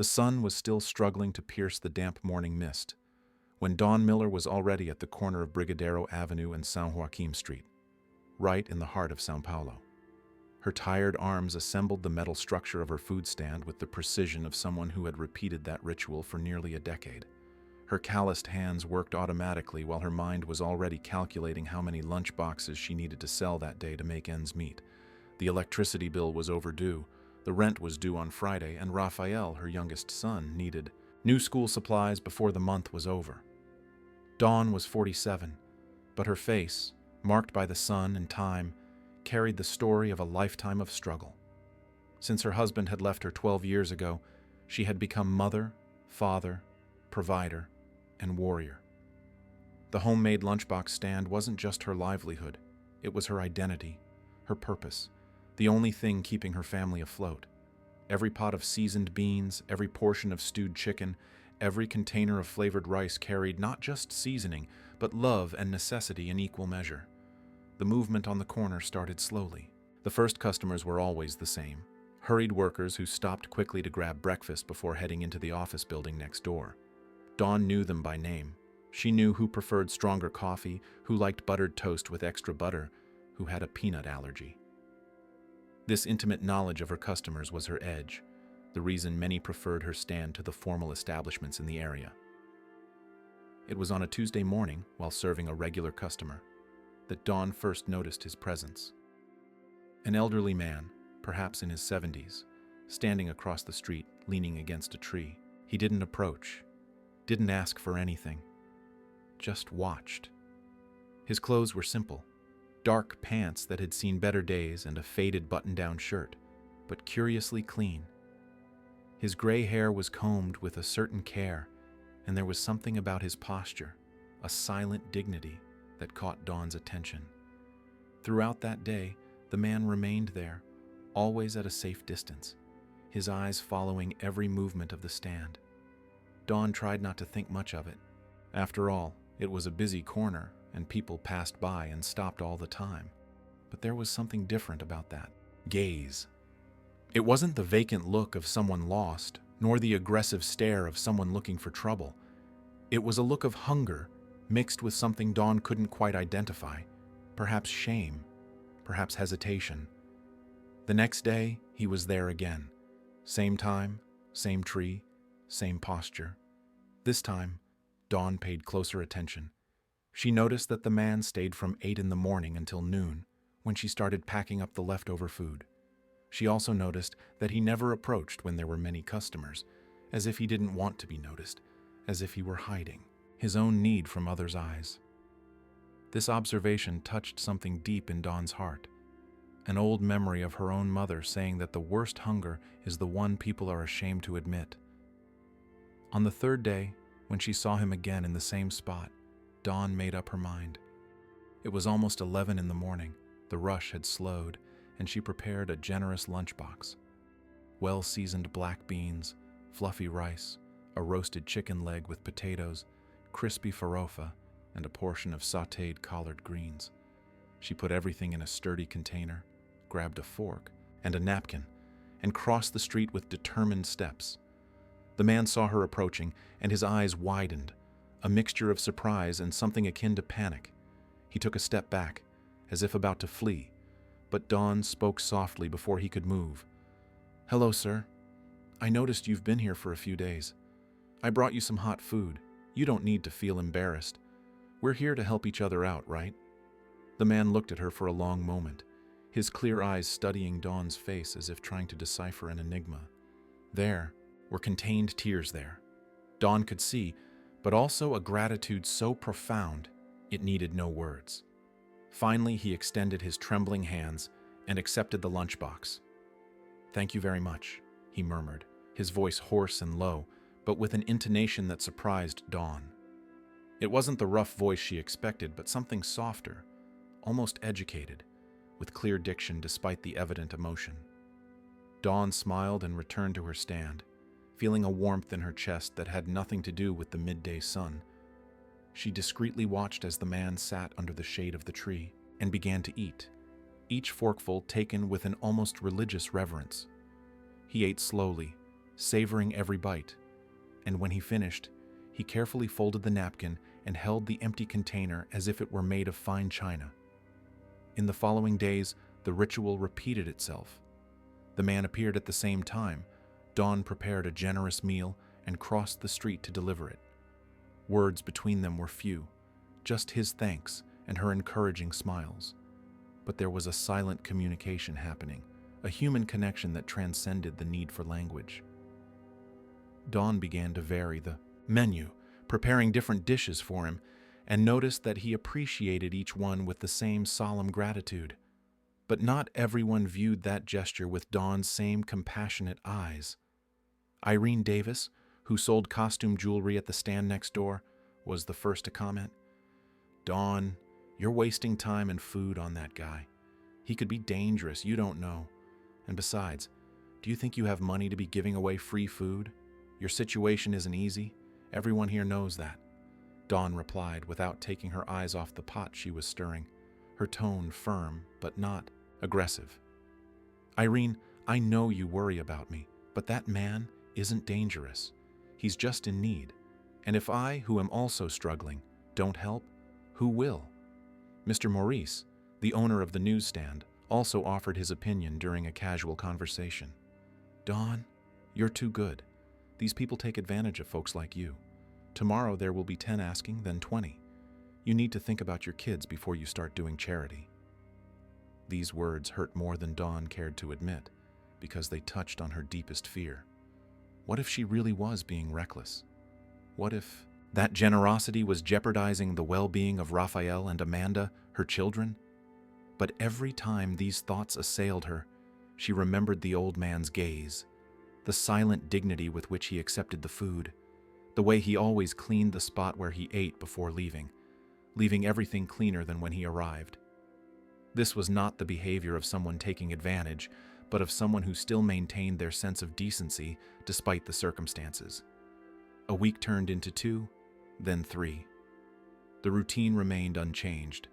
The sun was still struggling to pierce the damp morning mist when Dawn Miller was already at the corner of Brigadeiro Avenue and São Joaquim Street, right in the heart of São Paulo. Her tired arms assembled the metal structure of her food stand with the precision of someone who had repeated that ritual for nearly a decade. Her calloused hands worked automatically while her mind was already calculating how many lunch boxes she needed to sell that day to make ends meet. The electricity bill was overdue, the rent was due on Friday, and Raphael, her youngest son, needed new school supplies before the month was over. Dawn was 47, but her face, marked by the sun and time, carried the story of a lifetime of struggle. Since her husband had left her 12 years ago, she had become mother, father, provider, and warrior. The homemade lunchbox stand wasn't just her livelihood, it was her identity, her purpose, the only thing keeping her family afloat. Every pot of seasoned beans, every portion of stewed chicken, every container of flavored rice carried not just seasoning, but love and necessity in equal measure. The movement on the corner started slowly. The first customers were always the same, hurried workers who stopped quickly to grab breakfast before heading into the office building next door. Dawn knew them by name. She knew who preferred stronger coffee, who liked buttered toast with extra butter, who had a peanut allergy. This intimate knowledge of her customers was her edge, the reason many preferred her stand to the formal establishments in the area. It was on a Tuesday morning, while serving a regular customer, that Dawn first noticed his presence. An elderly man, perhaps in his 70s, standing across the street, leaning against a tree. He didn't approach, didn't ask for anything, just watched. His clothes were simple, dark pants that had seen better days and a faded button-down shirt, but curiously clean. His gray hair was combed with a certain care, and there was something about his posture, a silent dignity, that caught Dawn's attention. Throughout that day, the man remained there, always at a safe distance, his eyes following every movement of the stand. Dawn tried not to think much of it. After all, it was a busy corner, and people passed by and stopped all the time. But there was something different about that gaze. It wasn't the vacant look of someone lost, nor the aggressive stare of someone looking for trouble. It was a look of hunger, mixed with something Dawn couldn't quite identify, perhaps shame, perhaps hesitation. The next day, he was there again. Same time, same tree, same posture. This time, Dawn paid closer attention. She noticed that the man stayed from 8 in the morning until noon, when she started packing up the leftover food. She also noticed that he never approached when there were many customers, as if he didn't want to be noticed, as if he were hiding his own need from others' eyes. This observation touched something deep in Dawn's heart, an old memory of her own mother saying that the worst hunger is the one people are ashamed to admit. On the third day, when she saw him again in the same spot, Dawn made up her mind. It was almost 11 in the morning, the rush had slowed, and she prepared a generous lunchbox. Well-seasoned black beans, fluffy rice, a roasted chicken leg with potatoes, crispy farofa, and a portion of sautéed collard greens. She put everything in a sturdy container, grabbed a fork and a napkin, and crossed the street with determined steps. The man saw her approaching, and his eyes widened, a mixture of surprise and something akin to panic. He took a step back, as if about to flee, but Dawn spoke softly before he could move. "Hello, sir. I noticed you've been here for a few days. I brought you some hot food. You don't need to feel embarrassed. We're here to help each other out, right?" The man looked at her for a long moment, his clear eyes studying Dawn's face as if trying to decipher an enigma. There were contained tears there. Dawn could see, but also a gratitude so profound it needed no words. Finally, he extended his trembling hands and accepted the lunchbox. "Thank you very much," he murmured, his voice hoarse and low, but with an intonation that surprised Dawn. It wasn't the rough voice she expected, but something softer, almost educated, with clear diction despite the evident emotion. Dawn smiled and returned to her stand, feeling a warmth in her chest that had nothing to do with the midday sun. She discreetly watched as the man sat under the shade of the tree and began to eat, each forkful taken with an almost religious reverence. He ate slowly, savoring every bite. And when he finished, he carefully folded the napkin and held the empty container as if it were made of fine china. In the following days, the ritual repeated itself. The man appeared at the same time. Dawn prepared a generous meal and crossed the street to deliver it. Words between them were few, just his thanks and her encouraging smiles. But there was a silent communication happening, a human connection that transcended the need for language. Dawn began to vary the menu, preparing different dishes for him, and noticed that he appreciated each one with the same solemn gratitude. But not everyone viewed that gesture with Dawn's same compassionate eyes. Irene Davis, who sold costume jewelry at the stand next door, was the first to comment. "Dawn, you're wasting time and food on that guy. He could be dangerous, you don't know. And besides, do you think you have money to be giving away free food? Your situation isn't easy. Everyone here knows that." Dawn replied without taking her eyes off the pot she was stirring, her tone firm but not aggressive. "Irene, I know you worry about me, but that man isn't dangerous. He's just in need. And if I, who am also struggling, don't help, who will?" Mr. Maurice, the owner of the newsstand, also offered his opinion during a casual conversation. "Dawn, you're too good. These people take advantage of folks like you. Tomorrow there will be 10 asking, then 20. You need to think about your kids before you start doing charity." These words hurt more than Dawn cared to admit, because they touched on her deepest fear. What if she really was being reckless? What if that generosity was jeopardizing the well-being of Raphael and Amanda, her children? But every time these thoughts assailed her, she remembered the old man's gaze, the silent dignity with which he accepted the food, the way he always cleaned the spot where he ate before leaving everything cleaner than when he arrived. This was not the behavior of someone taking advantage, but of someone who still maintained their sense of decency despite the circumstances. A week turned into 2, then 3. The routine remained unchanged.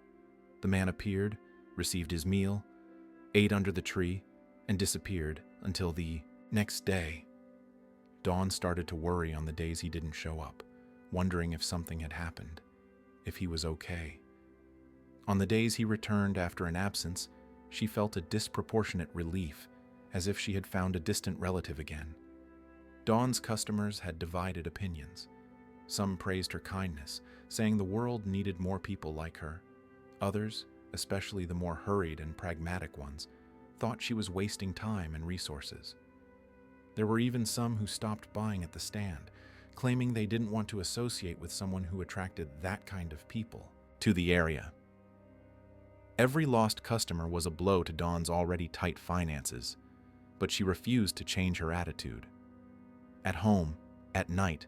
The man appeared, received his meal, ate under the tree, and disappeared until the next day. Dawn started to worry on the days he didn't show up, wondering if something had happened, if he was okay. On the days he returned after an absence, she felt a disproportionate relief, as if she had found a distant relative again. Dawn's customers had divided opinions. Some praised her kindness, saying the world needed more people like her. Others, especially the more hurried and pragmatic ones, thought she was wasting time and resources. There were even some who stopped buying at the stand, claiming they didn't want to associate with someone who attracted that kind of people to the area. Every lost customer was a blow to Dawn's already tight finances, but she refused to change her attitude. At home, at night,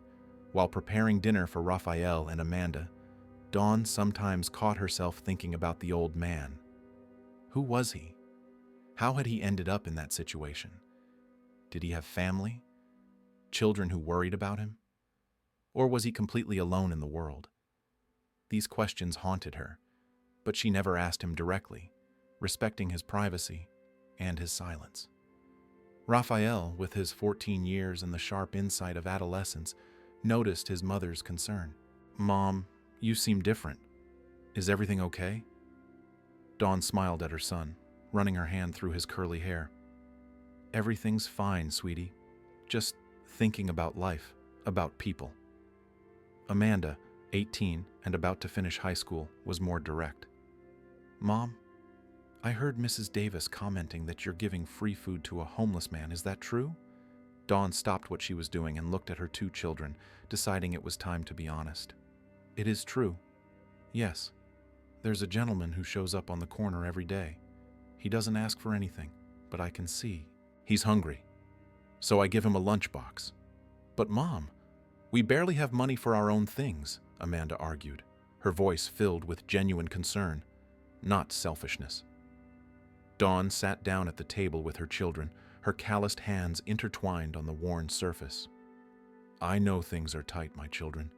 while preparing dinner for Raphael and Amanda, Dawn sometimes caught herself thinking about the old man. Who was he? How had he ended up in that situation? Did he have family? Children who worried about him? Or was he completely alone in the world? These questions haunted her, but she never asked him directly, respecting his privacy and his silence. Raphael, with his 14 years and the sharp insight of adolescence, noticed his mother's concern. "Mom, you seem different. Is everything okay?" Dawn smiled at her son, running her hand through his curly hair. "Everything's fine, sweetie. Just thinking about life, about people." Amanda, 18 and about to finish high school, was more direct. "Mom, I heard Mrs. Davis commenting that you're giving free food to a homeless man. Is that true?" Dawn stopped what she was doing and looked at her 2 children, deciding it was time to be honest. "It is true. Yes. There's a gentleman who shows up on the corner every day. He doesn't ask for anything, but I can see he's hungry. So I give him a lunchbox." "But Mom, we barely have money for our own things," Amanda argued, her voice filled with genuine concern, not selfishness. Dawn sat down at the table with her children, her calloused hands intertwined on the worn surface. "I know things are tight, my children,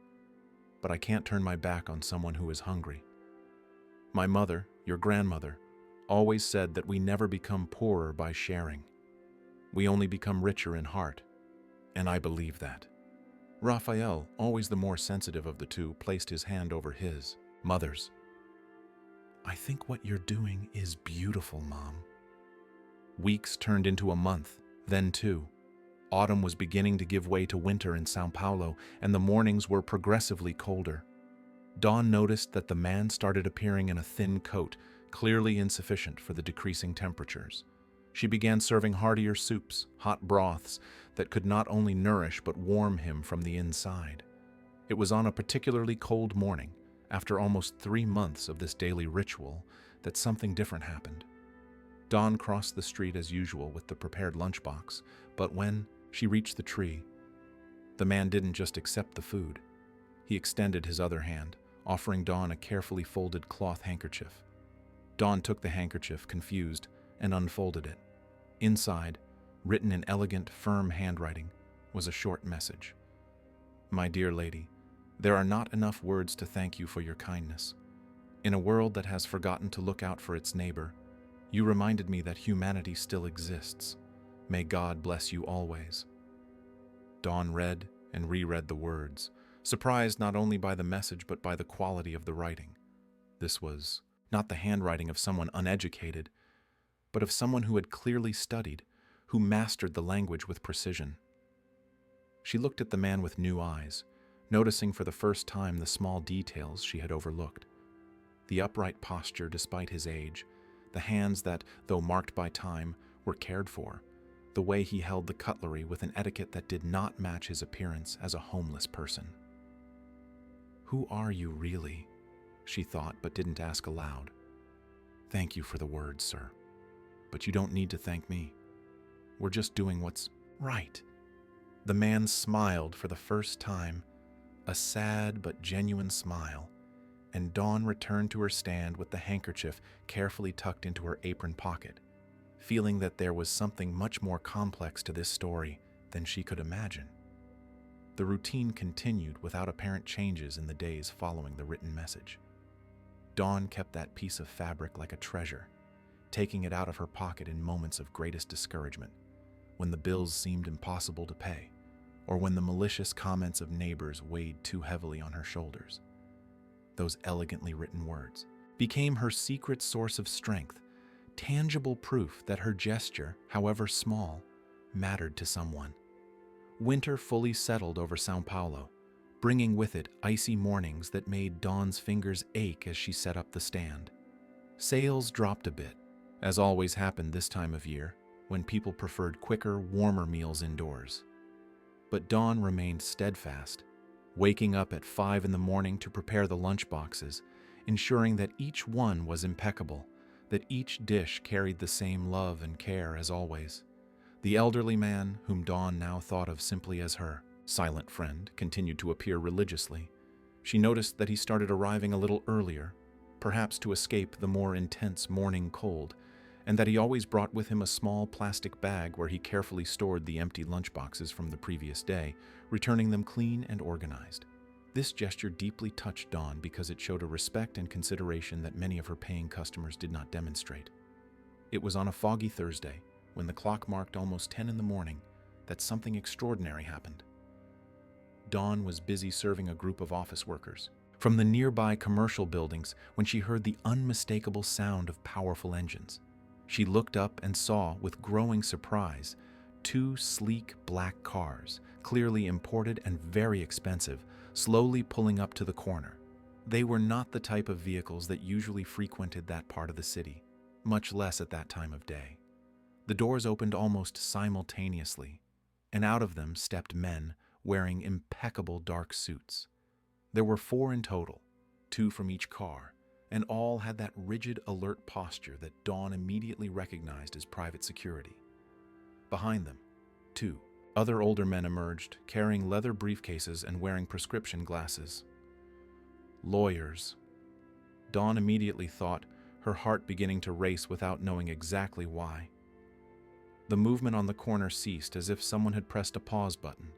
but I can't turn my back on someone who is hungry. My mother, your grandmother, always said that we never become poorer by sharing. We only become richer in heart. And I believe that. Raphael, always the more sensitive of the two, placed his hand over his mother's. I think what you're doing is beautiful, Mom. Weeks turned into a month, then two. Autumn was beginning to give way to winter in Sao Paulo, and the mornings were progressively colder. Dawn noticed that the man started appearing in a thin coat, clearly insufficient for the decreasing temperatures. She began serving heartier soups, hot broths that could not only nourish but warm him from the inside. It was on a particularly cold morning, after almost 3 months of this daily ritual, that something different happened. Dawn crossed the street as usual with the prepared lunchbox, but when she reached the tree, the man didn't just accept the food. He extended his other hand, offering Dawn a carefully folded cloth handkerchief. Dawn took the handkerchief, confused, and unfolded it. Inside, written in elegant, firm handwriting, was a short message. My dear lady, there are not enough words to thank you for your kindness. In a world that has forgotten to look out for its neighbor, you reminded me that humanity still exists. May God bless you always. Dawn read and reread the words, surprised not only by the message but by the quality of the writing. This was not the handwriting of someone uneducated, but of someone who had clearly studied, who mastered the language with precision. She looked at the man with new eyes, noticing for the first time the small details she had overlooked. The upright posture despite his age, the hands that, though marked by time, were cared for, the way he held the cutlery with an etiquette that did not match his appearance as a homeless person. Who are you really? She thought, but didn't ask aloud. Thank you for the words, sir. But you don't need to thank me. We're just doing what's right. The man smiled for the first time, a sad but genuine smile, and Dawn returned to her stand with the handkerchief carefully tucked into her apron pocket, feeling that there was something much more complex to this story than she could imagine. The routine continued without apparent changes in the days following the written message. Dawn kept that piece of fabric like a treasure, taking it out of her pocket in moments of greatest discouragement, when the bills seemed impossible to pay, or when the malicious comments of neighbors weighed too heavily on her shoulders. Those elegantly written words became her secret source of strength, tangible proof that her gesture, however small, mattered to someone. Winter fully settled over Sao Paulo, bringing with it icy mornings that made Dawn's fingers ache as she set up the stand. Sales dropped a bit, as always happened this time of year, when people preferred quicker, warmer meals indoors. But Dawn remained steadfast, waking up at 5 a.m. to prepare the lunch boxes, ensuring that each one was impeccable, that each dish carried the same love and care as always. The elderly man, whom Dawn now thought of simply as her silent friend, continued to appear religiously. She noticed that he started arriving a little earlier, perhaps to escape the more intense morning cold, and that he always brought with him a small plastic bag where he carefully stored the empty lunchboxes from the previous day, returning them clean and organized. This gesture deeply touched Dawn because it showed a respect and consideration that many of her paying customers did not demonstrate. It was on a foggy Thursday, when the clock marked almost 10 a.m, that something extraordinary happened. Dawn was busy serving a group of office workers from the nearby commercial buildings when she heard the unmistakable sound of powerful engines. She looked up and saw, with growing surprise, 2 sleek black cars, clearly imported and very expensive, slowly pulling up to the corner. They were not the type of vehicles that usually frequented that part of the city, much less at that time of day. The doors opened almost simultaneously, and out of them stepped men wearing impeccable dark suits. There were 4 in total, 2 from each car, and all had that rigid, alert posture that Dawn immediately recognized as private security. Behind them, 2 other older men emerged, carrying leather briefcases and wearing prescription glasses. Lawyers. Dawn immediately thought, her heart beginning to race without knowing exactly why. The movement on the corner ceased as if someone had pressed a pause button.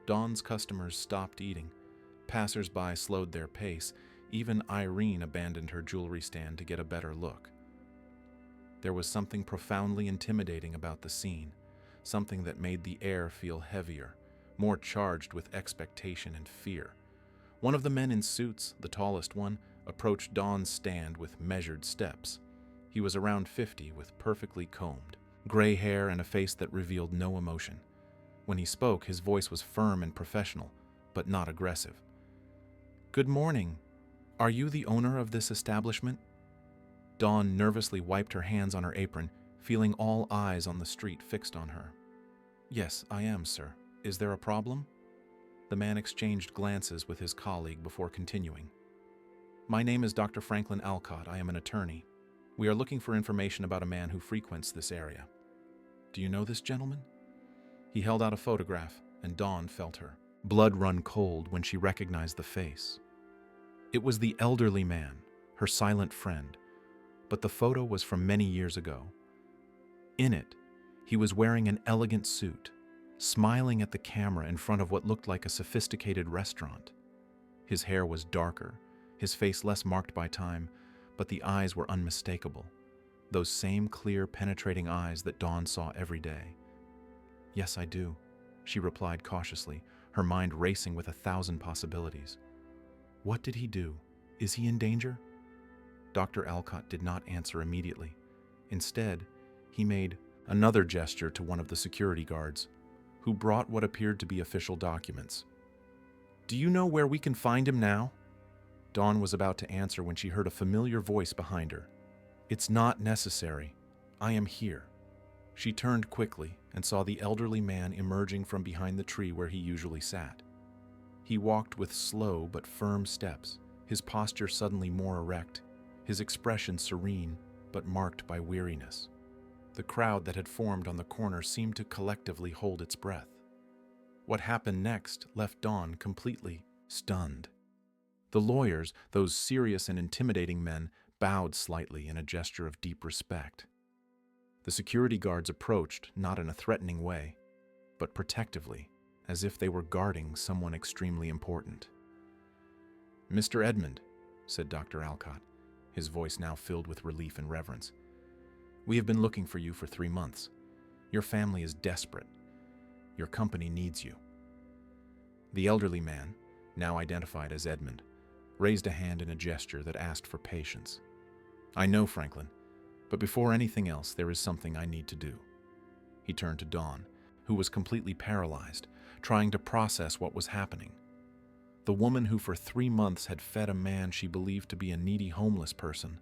Dawn's customers stopped eating. Passers-by slowed their pace. Even Irene abandoned her jewelry stand to get a better look. There was something profoundly intimidating about the scene, something that made the air feel heavier, more charged with expectation and fear. One of the men in suits, the tallest one, approached Dawn's stand with measured steps. He was around 50, with perfectly combed, gray hair and a face that revealed no emotion. When he spoke, his voice was firm and professional, but not aggressive. "Good morning. Are you the owner of this establishment?" Dawn nervously wiped her hands on her apron, feeling all eyes on the street fixed on her. "Yes, I am, sir. Is there a problem?" The man exchanged glances with his colleague before continuing. "My name is Dr. Franklin Alcott. I am an attorney. We are looking for information about a man who frequents this area. Do you know this gentleman?" He held out a photograph, and Dawn felt her blood run cold when she recognized the face. It was the elderly man, her silent friend, but the photo was from many years ago. In it, he was wearing an elegant suit, smiling at the camera in front of what looked like a sophisticated restaurant. His hair was darker, his face less marked by time, but the eyes were unmistakable, those same clear, penetrating eyes that Dawn saw every day. "Yes, I do," she replied cautiously, her mind racing with 1,000 possibilities. "What did he do? Is he in danger?" Dr. Alcott did not answer immediately. Instead, he made another gesture to one of the security guards, who brought what appeared to be official documents. "Do you know where we can find him now?" Dawn was about to answer when she heard a familiar voice behind her. "It's not necessary. I am here." She turned quickly and saw the elderly man emerging from behind the tree where he usually sat. He walked with slow but firm steps, his posture suddenly more erect, his expression serene but marked by weariness. The crowd that had formed on the corner seemed to collectively hold its breath. What happened next left Dawn completely stunned. The lawyers, those serious and intimidating men, bowed slightly in a gesture of deep respect. The security guards approached, not in a threatening way, but protectively, as if they were guarding someone extremely important. "Mr. Edmund," said Dr. Alcott, his voice now filled with relief and reverence, "we have been looking for you for 3 months. Your family is desperate. Your company needs you." The elderly man, now identified as Edmund, raised a hand in a gesture that asked for patience. "I know, Franklin, but before anything else, there is something I need to do." He turned to Dawn, who was completely paralyzed, trying to process what was happening. The woman who for 3 months had fed a man she believed to be a needy homeless person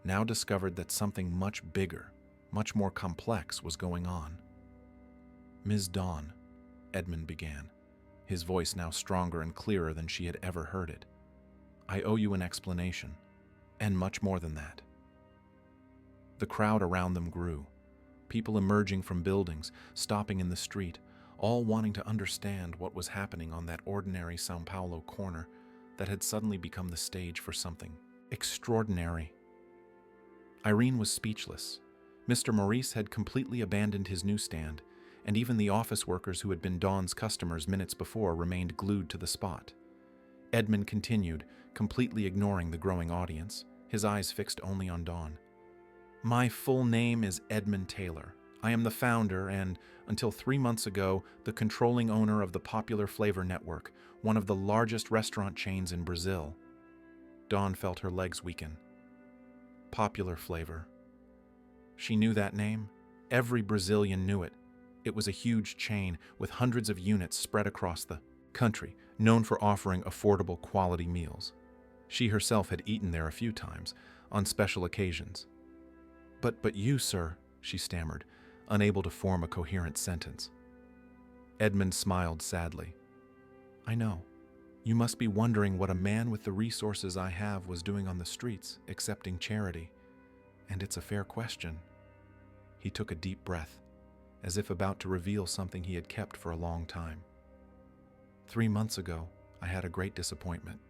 now discovered that something much bigger, much more complex was going on. "Ms. Dawn," Edmund began, his voice now stronger and clearer than she had ever heard it, "I owe you an explanation, and much more than that." The crowd around them grew, people emerging from buildings, stopping in the street, all wanting to understand what was happening on that ordinary São Paulo corner that had suddenly become the stage for something extraordinary. Irene was speechless. Mr. Maurice had completely abandoned his newsstand, and even the office workers who had been Dawn's customers minutes before remained glued to the spot. Edmund continued, completely ignoring the growing audience, his eyes fixed only on Dawn. "My full name is Edmund Taylor. I am the founder and, until 3 months ago, the controlling owner of the Popular Flavor Network, one of the largest restaurant chains in Brazil." Dawn felt her legs weaken. Popular Flavor. She knew that name. Every Brazilian knew it. It was a huge chain with hundreds of units spread across the country, known for offering affordable quality meals. She herself had eaten there a few times, on special occasions. But you, sir," she stammered, unable to form a coherent sentence. Edmund smiled sadly. "I know. You must be wondering what a man with the resources I have was doing on the streets, accepting charity. And it's a fair question." He took a deep breath, as if about to reveal something he had kept for a long time. 3 months ago, I had a great disappointment.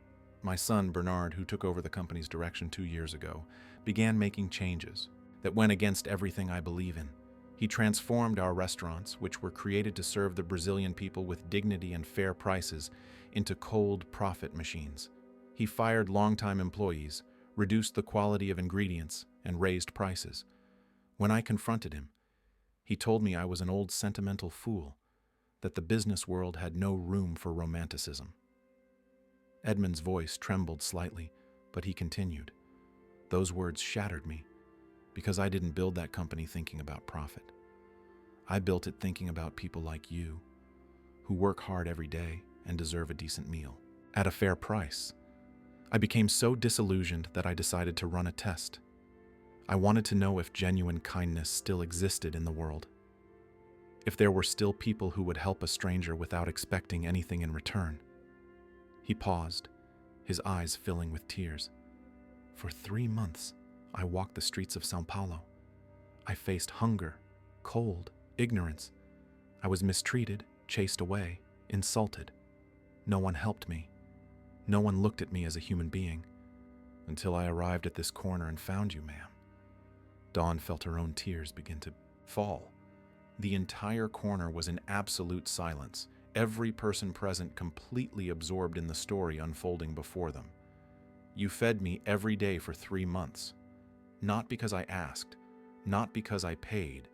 My son, Bernard, who took over the company's direction 2 years ago, began making changes that went against everything I believe in. He transformed our restaurants, which were created to serve the Brazilian people with dignity and fair prices, into cold profit machines. He fired longtime employees, reduced the quality of ingredients, and raised prices. When I confronted him, He told me I was an old sentimental fool, that the business world had no room for romanticism. Edmund's voice trembled slightly, but he continued. Those words shattered me, because I didn't build that company thinking about profit. I built it thinking about people like you, who work hard every day and deserve a decent meal, at a fair price. I became so disillusioned that I decided to run a test. I wanted to know if genuine kindness still existed in the world. If there were still people who would help a stranger without expecting anything in return. He paused, his eyes filling with tears. For 3 months, I walked the streets of São Paulo. I faced hunger, cold, ignorance. I was mistreated, chased away, insulted. No one helped me. No one looked at me as a human being, until I arrived at this corner and found you, ma'am. Dawn felt her own tears begin to fall. The entire corner was in absolute silence, every person present completely absorbed in the story unfolding before them. You fed me every day for 3 months, not because I asked, not because I paid,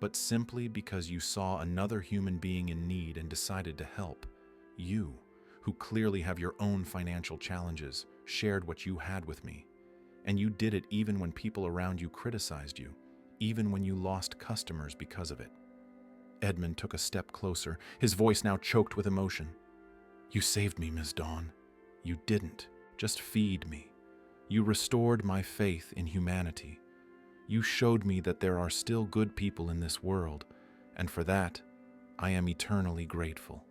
but simply because you saw another human being in need and decided to help. You, who clearly have your own financial challenges, shared what you had with me. And you did it even when people around you criticized you, even when you lost customers because of it. Edmund took a step closer, his voice now choked with emotion. You saved me, Miss Dawn. You didn't just feed me. You restored my faith in humanity. You showed me that there are still good people in this world, and for that, I am eternally grateful.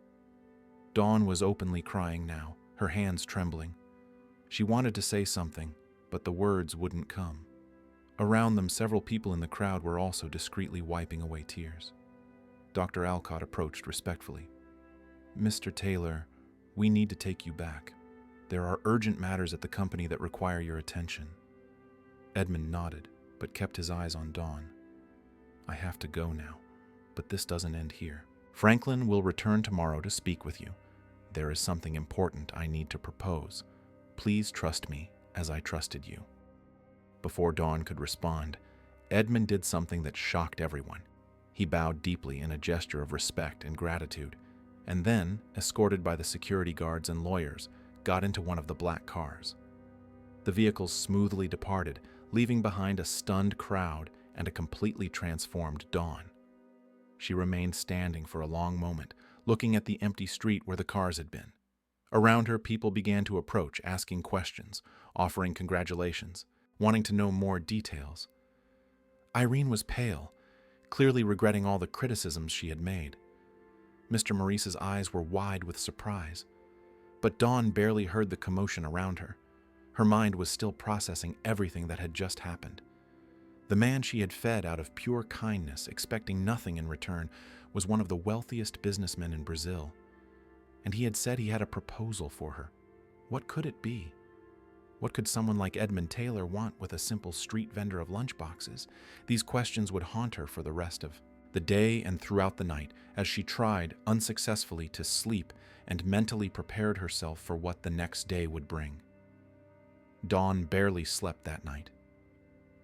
Dawn was openly crying now, her hands trembling. She wanted to say something, but the words wouldn't come. Around them, several people in the crowd were also discreetly wiping away tears. Dr. Alcott approached respectfully. Mr. Taylor, we need to take you back. There are urgent matters at the company that require your attention. Edmund nodded, but kept his eyes on Dawn. I have to go now, but this doesn't end here. Franklin will return tomorrow to speak with you. There is something important I need to propose. Please trust me as I trusted you. Before Dawn could respond, Edmund did something that shocked everyone. He bowed deeply in a gesture of respect and gratitude, and then, escorted by the security guards and lawyers, got into one of the black cars. The vehicles smoothly departed, leaving behind a stunned crowd and a completely transformed Dawn. She remained standing for a long moment, looking at the empty street where the cars had been. Around her, people began to approach, asking questions, offering congratulations, wanting to know more details. Irene was pale, clearly regretting all the criticisms she had made. Mr. Maurice's eyes were wide with surprise, but Dawn barely heard the commotion around her. Her mind was still processing everything that had just happened. The man she had fed out of pure kindness, expecting nothing in return, was one of the wealthiest businessmen in Brazil. And he had said he had a proposal for her. What could it be? What could someone like Edmund Taylor want with a simple street vendor of lunchboxes? These questions would haunt her for the rest of the day and throughout the night, as she tried, unsuccessfully, to sleep and mentally prepared herself for what the next day would bring. Dawn barely slept that night.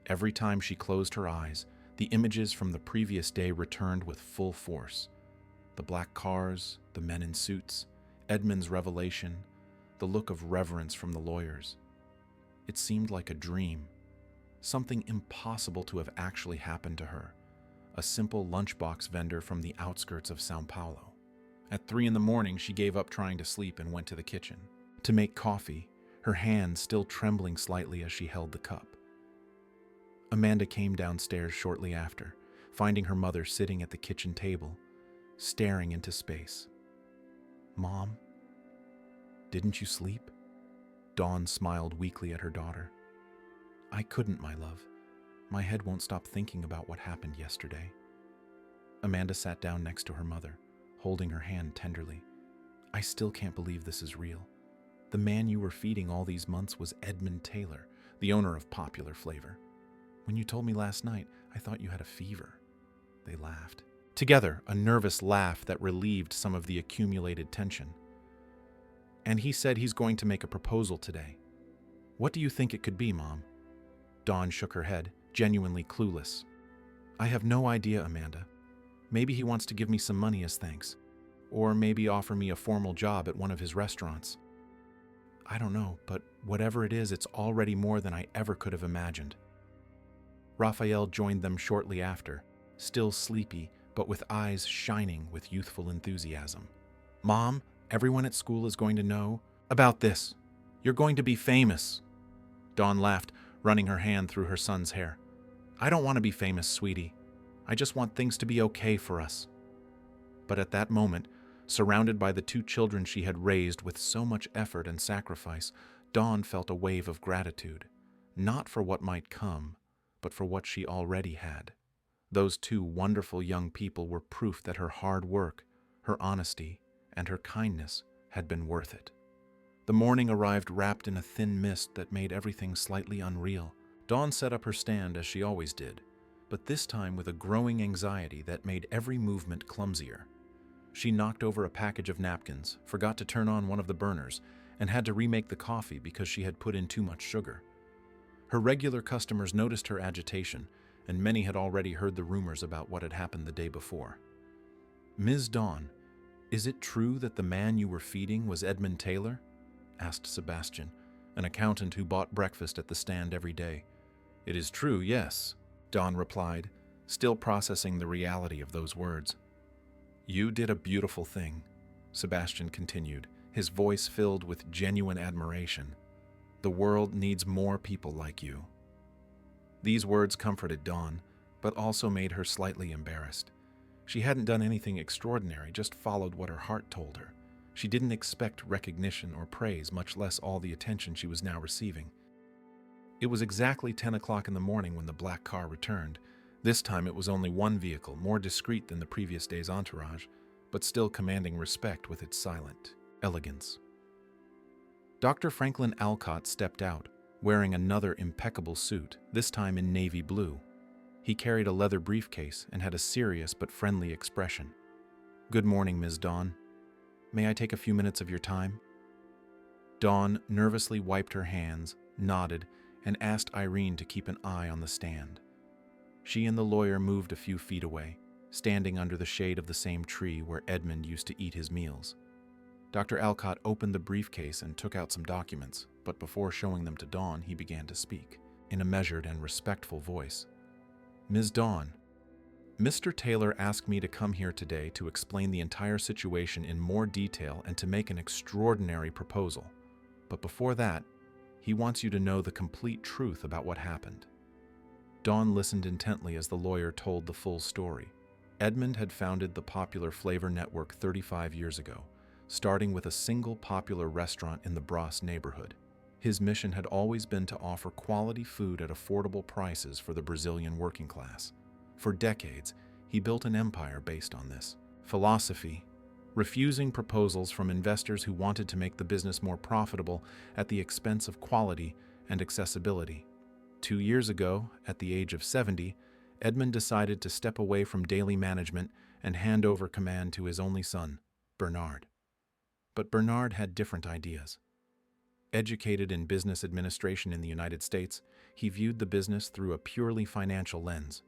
Every time she closed her eyes, the images from the previous day returned with full force. The black cars, the men in suits, Edmund's revelation, the look of reverence from the lawyers. It seemed like a dream, something impossible to have actually happened to her, a simple lunchbox vendor from the outskirts of São Paulo. At 3 a.m, she gave up trying to sleep and went to the kitchen to make coffee, her hand still trembling slightly as she held the cup. Amanda came downstairs shortly after, finding her mother sitting at the kitchen table, staring into space. Mom, didn't you sleep? Dawn smiled weakly at her daughter. I couldn't, my love. My head won't stop thinking about what happened yesterday. Amanda sat down next to her mother, holding her hand tenderly. I still can't believe this is real. The man you were feeding all these months was Edmund Taylor, the owner of Popular Flavor. When you told me last night, I thought you had a fever. They laughed. Together, a nervous laugh that relieved some of the accumulated tension. And he said he's going to make a proposal today. What do you think it could be, Mom? Dawn shook her head, genuinely clueless. I have no idea, Amanda. Maybe he wants to give me some money as thanks. Or maybe offer me a formal job at one of his restaurants. I don't know, but whatever it is, it's already more than I ever could have imagined. Raphael joined them shortly after, still sleepy, but with eyes shining with youthful enthusiasm. Mom, everyone at school is going to know about this. You're going to be famous. Dawn laughed, running her hand through her son's hair. I don't want to be famous, sweetie. I just want things to be okay for us. But at that moment, surrounded by the two children she had raised with so much effort and sacrifice, Dawn felt a wave of gratitude, not for what might come, but for what she already had. Those two wonderful young people were proof that her hard work, her honesty, and her kindness had been worth it. The morning arrived wrapped in a thin mist that made everything slightly unreal. Dawn set up her stand as she always did, but this time with a growing anxiety that made every movement clumsier. She knocked over a package of napkins, forgot to turn on one of the burners, and had to remake the coffee because she had put in too much sugar. Her regular customers noticed her agitation, and many had already heard the rumors about what had happened the day before. Ms. Dawn, is it true that the man you were feeding was Edmund Taylor? Asked Sebastian, an accountant who bought breakfast at the stand every day. It is true, yes, Dawn replied, still processing the reality of those words. You did a beautiful thing, Sebastian continued, his voice filled with genuine admiration. The world needs more people like you. These words comforted Dawn, but also made her slightly embarrassed. She hadn't done anything extraordinary, just followed what her heart told her. She didn't expect recognition or praise, much less all the attention she was now receiving. It was exactly 10 o'clock in the morning when the black car returned. This time it was only one vehicle, more discreet than the previous day's entourage, but still commanding respect with its silent elegance. Dr. Franklin Alcott stepped out, wearing another impeccable suit, this time in navy blue. He carried a leather briefcase and had a serious but friendly expression. Good morning, Ms. Dawn. May I take a few minutes of your time? Dawn nervously wiped her hands, nodded, and asked Irene to keep an eye on the stand. She and the lawyer moved a few feet away, standing under the shade of the same tree where Edmund used to eat his meals. Dr. Alcott opened the briefcase and took out some documents, but before showing them to Dawn, he began to speak, in a measured and respectful voice. Ms. Dawn, Mr. Taylor asked me to come here today to explain the entire situation in more detail and to make an extraordinary proposal. But before that, he wants you to know the complete truth about what happened. Dawn listened intently as the lawyer told the full story. Edmund had founded the popular Flavor Network 35 years ago, starting with a single popular restaurant in the Bras neighborhood. His mission had always been to offer quality food at affordable prices for the Brazilian working class. For decades, he built an empire based on this philosophy, refusing proposals from investors who wanted to make the business more profitable at the expense of quality and accessibility. 2 years ago, at the age of 70, Edmund decided to step away from daily management and hand over command to his only son, Bernard. But Bernard had different ideas. Educated in business administration in the United States, he viewed the business through a purely financial lens.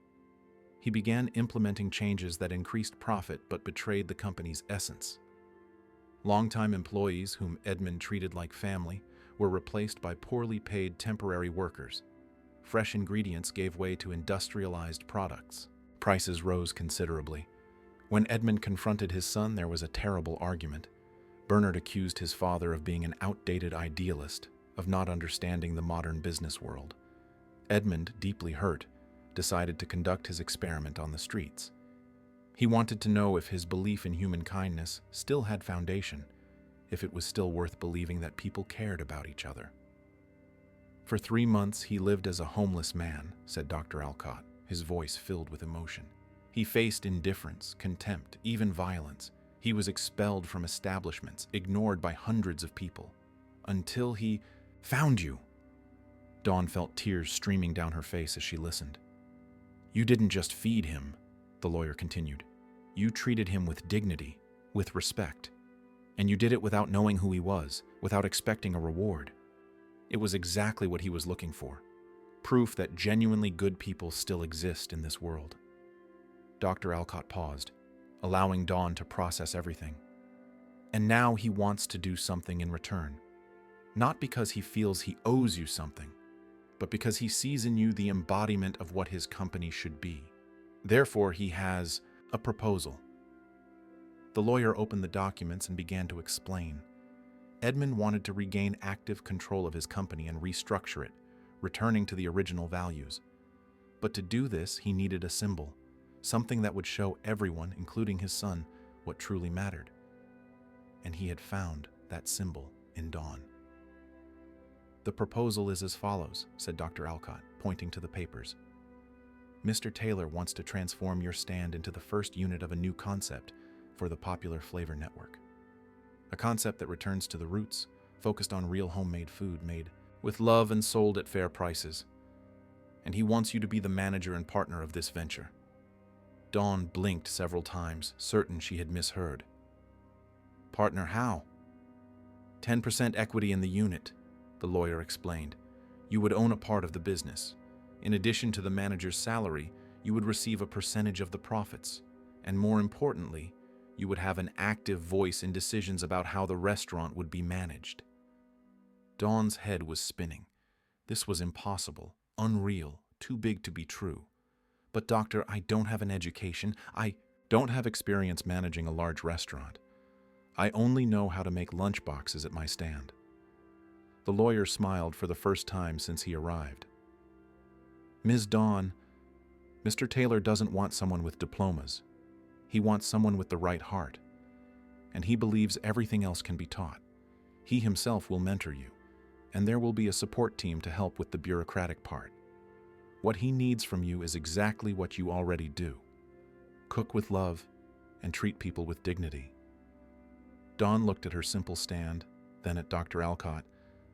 He began implementing changes that increased profit but betrayed the company's essence. Longtime employees, whom Edmund treated like family, were replaced by poorly paid temporary workers. Fresh ingredients gave way to industrialized products. Prices rose considerably. When Edmund confronted his son, there was a terrible argument. Bernard accused his father of being an outdated idealist, of not understanding the modern business world. Edmund, deeply hurt, decided to conduct his experiment on the streets. He wanted to know if his belief in human kindness still had foundation, if it was still worth believing that people cared about each other. For 3 months, he lived as a homeless man, said Dr. Alcott, his voice filled with emotion. He faced indifference, contempt, even violence. He was expelled from establishments, ignored by hundreds of people, until he found you. Dawn felt tears streaming down her face as she listened. You didn't just feed him, the lawyer continued. You treated him with dignity, with respect. And you did it without knowing who he was, without expecting a reward. It was exactly what he was looking for. Proof that genuinely good people still exist in this world. Dr. Alcott paused, allowing Dawn to process everything. And now he wants to do something in return. Not because he feels he owes you something, but because he sees in you the embodiment of what his company should be. Therefore, he has a proposal. The lawyer opened the documents and began to explain. Edmund wanted to regain active control of his company and restructure it, returning to the original values. But to do this, he needed a symbol, something that would show everyone, including his son, what truly mattered. And he had found that symbol in Dawn. "The proposal is as follows," said Dr. Alcott, pointing to the papers. "Mr. Taylor wants to transform your stand into the first unit of a new concept for the Popular Flavor Network. A concept that returns to the roots, focused on real homemade food made with love and sold at fair prices. And he wants you to be the manager and partner of this venture." Dawn blinked several times, certain she had misheard. "Partner how?" 10% equity in the unit," the lawyer explained. "You would own a part of the business. In addition to the manager's salary, you would receive a percentage of the profits. And more importantly, you would have an active voice in decisions about how the restaurant would be managed." Dawn's head was spinning. This was impossible, unreal, too big to be true. "But doctor, I don't have an education. I don't have experience managing a large restaurant. I only know how to make lunch boxes at my stand." The lawyer smiled for the first time since he arrived. "Ms. Dawn, Mr. Taylor doesn't want someone with diplomas. He wants someone with the right heart. And he believes everything else can be taught. He himself will mentor you, and there will be a support team to help with the bureaucratic part. What he needs from you is exactly what you already do. Cook with love and treat people with dignity." Dawn looked at her simple stand, then at Dr. Alcott,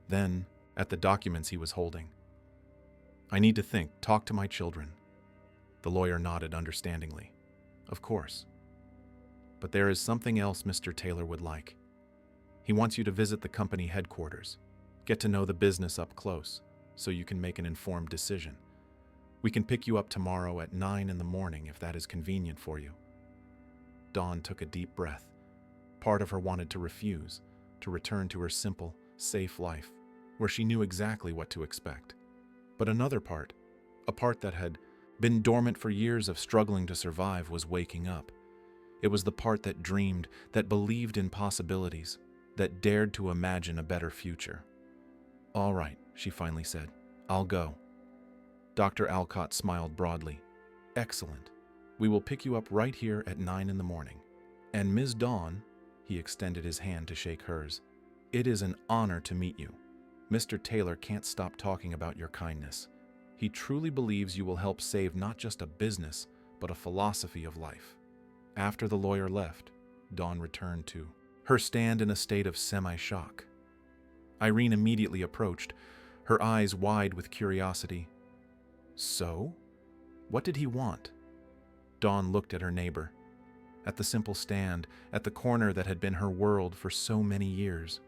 then at the documents he was holding. "I need to think, talk to my children." The lawyer nodded understandingly. "Of course. But there is something else Mr. Taylor would like. He wants you to visit the company headquarters, get to know the business up close, so you can make an informed decision. We can pick you up tomorrow at 9 in the morning if that is convenient for you." Dawn took a deep breath. Part of her wanted to refuse, to return to her simple, safe life, where she knew exactly what to expect. But another part, a part that had been dormant for years of struggling to survive, was waking up. It was the part that dreamed, that believed in possibilities, that dared to imagine a better future. "All right," she finally said. "I'll go." Dr. Alcott smiled broadly. "Excellent. We will pick you up right here at 9 in the morning. And Ms. Dawn," he extended his hand to shake hers, "it is an honor to meet you. Mr. Taylor can't stop talking about your kindness. He truly believes you will help save not just a business, but a philosophy of life." After the lawyer left, Dawn returned to her stand in a state of semi-shock. Irene immediately approached, her eyes wide with curiosity. "So? What did he want?" Dawn looked at her neighbor, at the simple stand, at the corner that had been her world for so many years.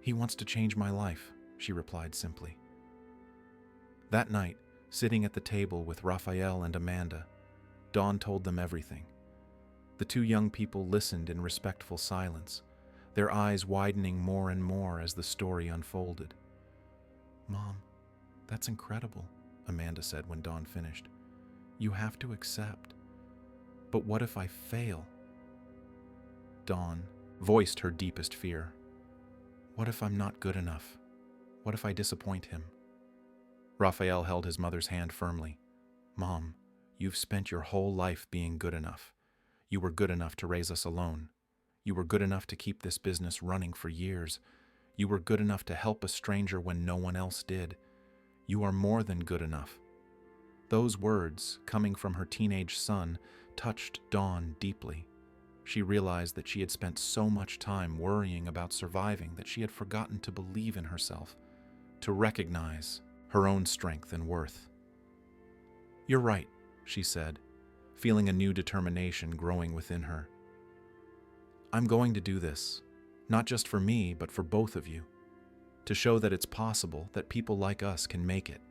"He wants to change my life," she replied simply. That night, sitting at the table with Raphael and Amanda, Dawn told them everything. The two young people listened in respectful silence, their eyes widening more and more as the story unfolded. "Mom, that's incredible," Amanda said when Dawn finished. "You have to accept. But what if I fail?" Dawn voiced her deepest fear. "What if I'm not good enough? What if I disappoint him?" Raphael held his mother's hand firmly. "Mom, you've spent your whole life being good enough. You were good enough to raise us alone. You were good enough to keep this business running for years. You were good enough to help a stranger when no one else did. You are more than good enough." Those words, coming from her teenage son, touched Dawn deeply. She realized that she had spent so much time worrying about surviving that she had forgotten to believe in herself, to recognize her own strength and worth. "You're right," she said, feeling a new determination growing within her. "I'm going to do this, not just for me, but for both of you, to show that it's possible, that people like us can make it."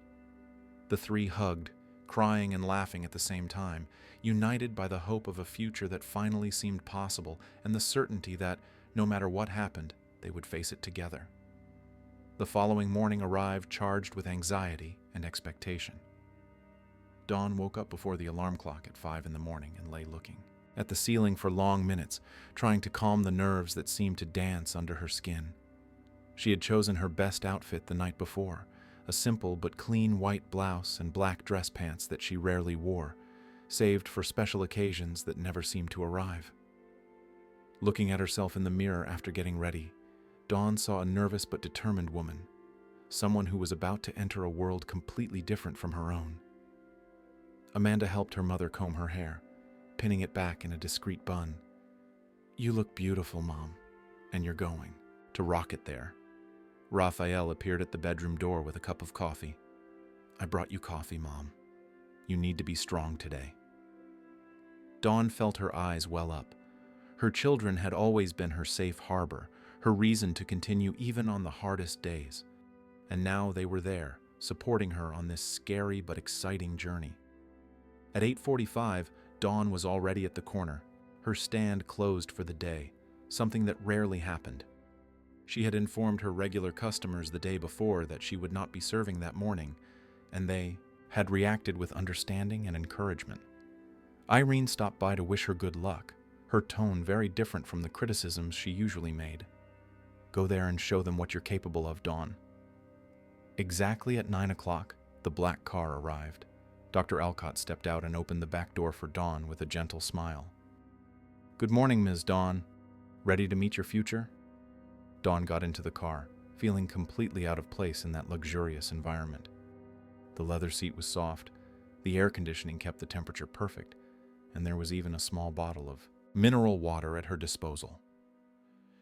The three hugged, crying and laughing at the same time, united by the hope of a future that finally seemed possible and the certainty that, no matter what happened, they would face it together. The following morning arrived charged with anxiety and expectation. Dawn woke up before the alarm clock at 5 in the morning and lay looking at the ceiling for long minutes, trying to calm the nerves that seemed to dance under her skin. She had chosen her best outfit the night before, a simple but clean white blouse and black dress pants that she rarely wore, saved for special occasions that never seemed to arrive. Looking at herself in the mirror after getting ready, Dawn saw a nervous but determined woman, someone who was about to enter a world completely different from her own. Amanda helped her mother comb her hair, pinning it back in a discreet bun. "You look beautiful, Mom, and you're going to rock it there." Raphael appeared at the bedroom door with a cup of coffee. "I brought you coffee, Mom. You need to be strong today." Dawn felt her eyes well up. Her children had always been her safe harbor, her reason to continue even on the hardest days. And now they were there, supporting her on this scary but exciting journey. At 8:45, Dawn was already at the corner, her stand closed for the day, something that rarely happened. She had informed her regular customers the day before that she would not be serving that morning, and they had reacted with understanding and encouragement. Irene stopped by to wish her good luck, her tone very different from the criticisms she usually made. "Go there and show them what you're capable of, Dawn." Exactly at 9 o'clock, the black car arrived. Dr. Alcott stepped out and opened the back door for Dawn with a gentle smile. "Good morning, Ms. Dawn. Ready to meet your future?" Dawn got into the car, feeling completely out of place in that luxurious environment. The leather seat was soft, the air conditioning kept the temperature perfect, and there was even a small bottle of mineral water at her disposal.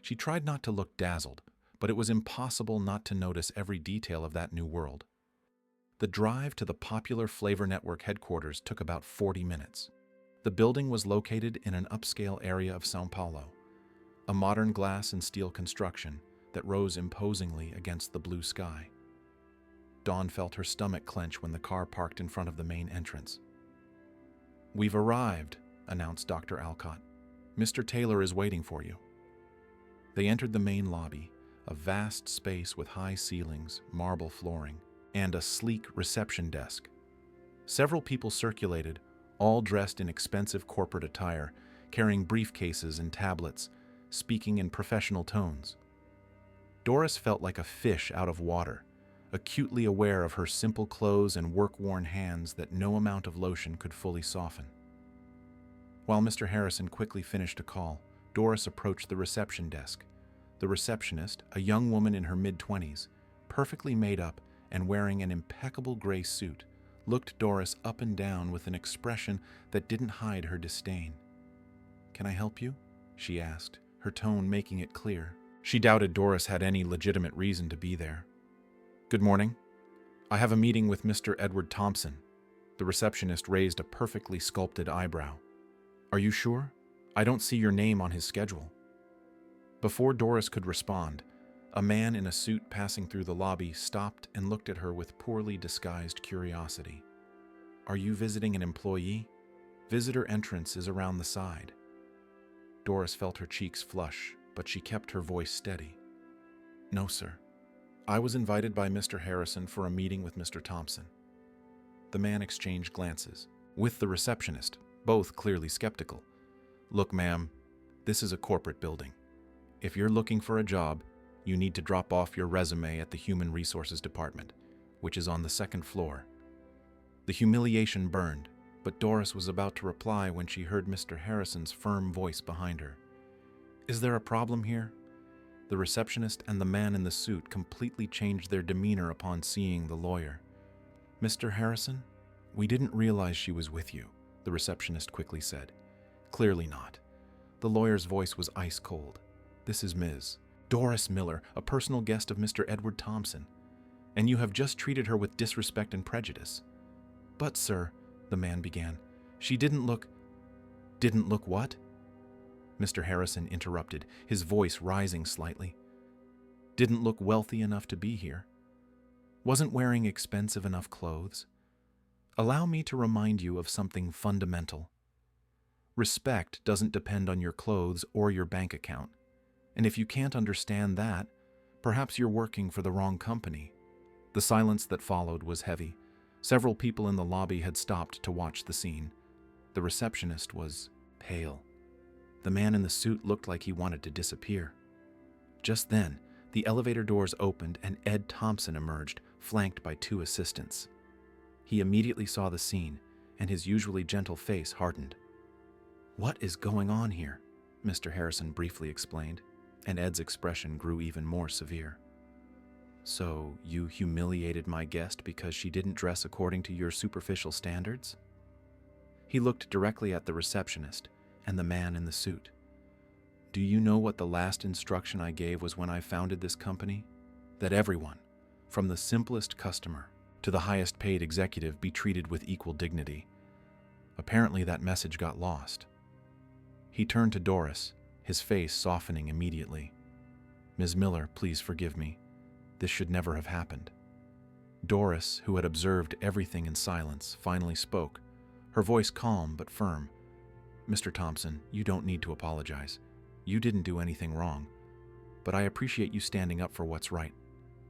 She tried not to look dazzled, but it was impossible not to notice every detail of that new world. The drive to the popular Flavor Network headquarters took about 40 minutes. The building was located in an upscale area of São Paulo, a modern glass and steel construction that rose imposingly against the blue sky. Dawn felt her stomach clench when the car parked in front of the main entrance. "We've arrived," announced Dr. Alcott. "Mr. Taylor is waiting for you." They entered the main lobby, a vast space with high ceilings, marble flooring, and a sleek reception desk. Several people circulated, all dressed in expensive corporate attire, carrying briefcases and tablets, speaking in professional tones. Doris felt like a fish out of water, acutely aware of her simple clothes and work-worn hands that no amount of lotion could fully soften. While Mr. Harrison quickly finished a call, Doris approached the reception desk. The receptionist, a young woman in her mid-20s, perfectly made up and wearing an impeccable gray suit, looked Doris up and down with an expression that didn't hide her disdain. "Can I help you?" she asked, her tone making it clear. She doubted Doris had any legitimate reason to be there. "Good morning. I have a meeting with Mr. Edward Thompson." The receptionist raised a perfectly sculpted eyebrow. "Are you sure? I don't see your name on his schedule." Before Doris could respond, a man in a suit passing through the lobby stopped and looked at her with poorly disguised curiosity. "Are you visiting an employee? Visitor entrance is around the side." Doris felt her cheeks flush, but she kept her voice steady. "No, sir. I was invited by Mr. Harrison for a meeting with Mr. Thompson." The man exchanged glances with the receptionist, both clearly skeptical. "Look, ma'am, this is a corporate building. If you're looking for a job, you need to drop off your resume at the Human Resources Department, which is on the second floor." The humiliation burned, but Doris was about to reply when she heard Mr. Harrison's firm voice behind her. "Is there a problem here?" The receptionist and the man in the suit completely changed their demeanor upon seeing the lawyer. "Mr. Harrison, we didn't realize she was with you," the receptionist quickly said. "Clearly not." The lawyer's voice was ice cold. "This is Ms. Doris Miller, a personal guest of Mr. Edward Thompson, and you have just treated her with disrespect and prejudice." "But, sir," the man began, "she didn't look—" "Didn't look what?" Mr. Harrison interrupted, his voice rising slightly. "Didn't look wealthy enough to be here. Wasn't wearing expensive enough clothes. allow me to remind you of something fundamental. Respect doesn't depend on your clothes or your bank account. And if you can't understand that, perhaps you're working for the wrong company. The silence that followed was heavy. Several people in the lobby had stopped to watch the scene. The receptionist was pale. The man in the suit looked like he wanted to disappear. Just then, the elevator doors opened and Ed Thompson emerged, flanked by two assistants. He immediately saw the scene, and his usually gentle face hardened. "What is going on here?" Mr. Harrison briefly explained, and Ed's expression grew even more severe. "So you humiliated my guest because she didn't dress according to your superficial standards?" He looked directly at the receptionist and the man in the suit. "Do you know what the last instruction I gave was when I founded this company? That everyone, from the simplest customer to the highest paid executive, be treated with equal dignity. Apparently that message got lost." He turned to Doris, his face softening immediately. "Ms. Miller, please forgive me. This should never have happened." Doris, who had observed everything in silence, finally spoke, her voice calm but firm. "Mr. Thompson, you don't need to apologize. You didn't do anything wrong. But I appreciate you standing up for what's right."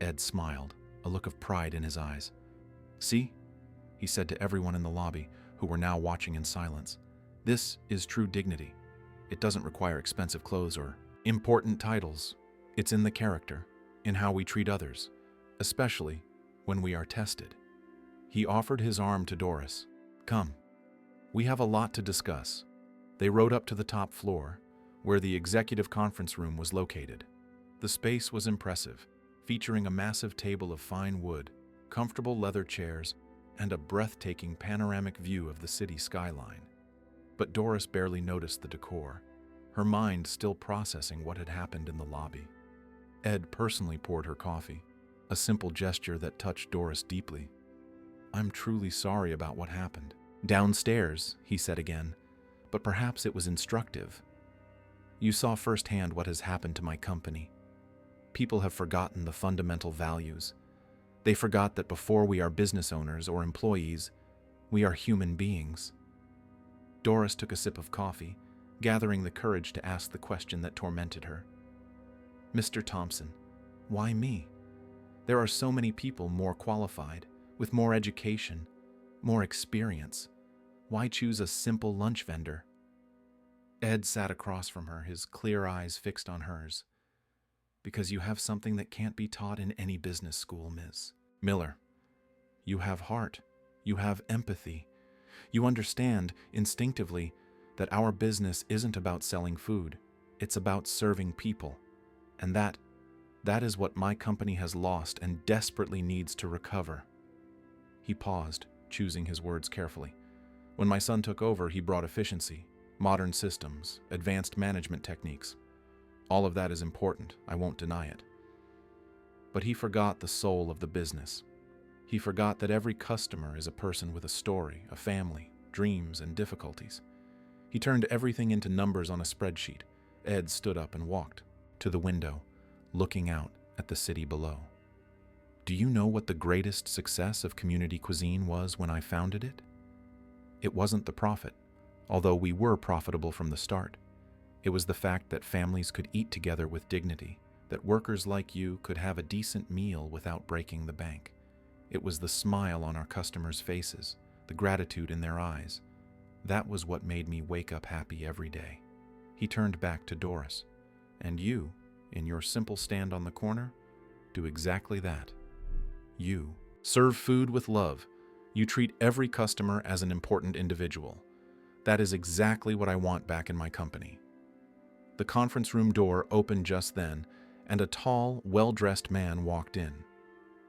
Ed smiled, a look of pride in his eyes. "See?" he said to everyone in the lobby, who were now watching in silence. "This is true dignity. It doesn't require expensive clothes or important titles. It's in the character, in how we treat others, especially when we are tested." He offered his arm to Doris. "Come. We have a lot to discuss." They rode up to the top floor, where the executive conference room was located. The space was impressive, featuring a massive table of fine wood, comfortable leather chairs, and a breathtaking panoramic view of the city skyline. But Doris barely noticed the decor, her mind still processing what had happened in the lobby. Ed personally poured her coffee, a simple gesture that touched Doris deeply. "I'm truly sorry about what happened." "Downstairs," he said again, "but perhaps it was instructive. You saw firsthand what has happened to my company. People have forgotten the fundamental values. They forgot that before we are business owners or employees, we are human beings." Doris took a sip of coffee, gathering the courage to ask the question that tormented her. "Mr. Thompson, why me? There are so many people more qualified, with more education, more experience. Why choose a simple lunch vendor?" Ed sat across from her, his clear eyes fixed on hers. "Because you have something that can't be taught in any business school, Ms. Miller. You have heart. You have empathy. You understand, instinctively, that our business isn't about selling food. It's about serving people. And that is what my company has lost and desperately needs to recover." He paused, choosing his words carefully. "When my son took over, he brought efficiency, modern systems, advanced management techniques. All of that is important, I won't deny it. But he forgot the soul of the business. He forgot that every customer is a person with a story, a family, dreams, and difficulties. He turned everything into numbers on a spreadsheet." Ed stood up and walked to the window, looking out at the city below. "Do you know what the greatest success of community cuisine was when I founded it? It wasn't the profit, although we were profitable from the start. It was the fact that families could eat together with dignity, that workers like you could have a decent meal without breaking the bank. It was the smile on our customers' faces, the gratitude in their eyes. That was what made me wake up happy every day." He turned back to Doris. "And you, in your simple stand on the corner, do exactly that. You serve food with love. You treat every customer as an important individual. That is exactly what I want back in my company." The conference room door opened just then, and a tall, well-dressed man walked in.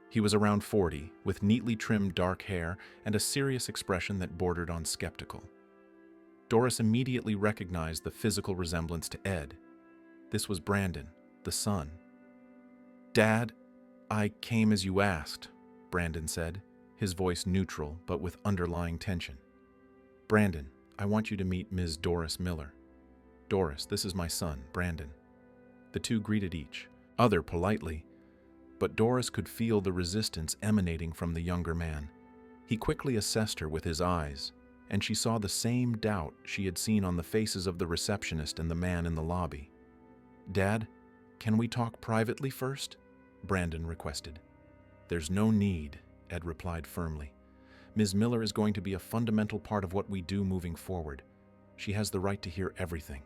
He was around 40, with neatly trimmed dark hair and a serious expression that bordered on skeptical. Doris immediately recognized the physical resemblance to Ed. This was Brandon, the son. "Dad, I came as you asked," Brandon said, his voice neutral but with underlying tension. "Brandon, I want you to meet Ms. Doris Miller. Doris, this is my son, Brandon." The two greeted each other politely, but Doris could feel the resistance emanating from the younger man. He quickly assessed her with his eyes, and she saw the same doubt she had seen on the faces of the receptionist and the man in the lobby. "Dad, can we talk privately first?" Brandon requested. "There's no need," Ed replied firmly. "Ms. Miller is going to be a fundamental part of what we do moving forward. She has the right to hear everything."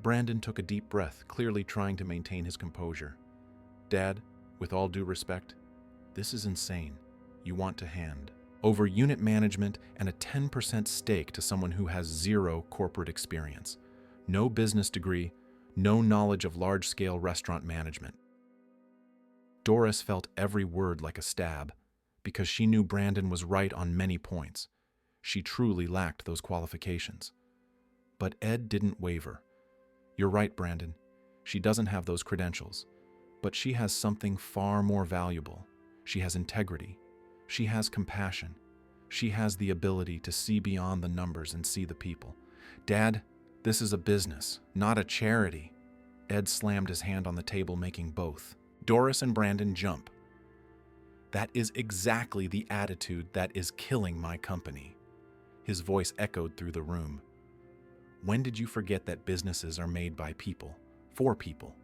Brandon took a deep breath, clearly trying to maintain his composure. "Dad, with all due respect, this is insane. You want to hand over unit management and a 10% stake to someone who has zero corporate experience, no business degree, no knowledge of large-scale restaurant management." Doris felt every word like a stab, because she knew Brandon was right on many points. She truly lacked those qualifications. But Ed didn't waver. "You're right, Brandon. She doesn't have those credentials. But she has something far more valuable. She has integrity. She has compassion. She has the ability to see beyond the numbers and see the people. Dad, this is a business, not a charity." Ed slammed his hand on the table, making both Doris and Brandon jump. "That is exactly the attitude that is killing my company." His voice echoed through the room. "When did you forget that businesses are made by people, for people?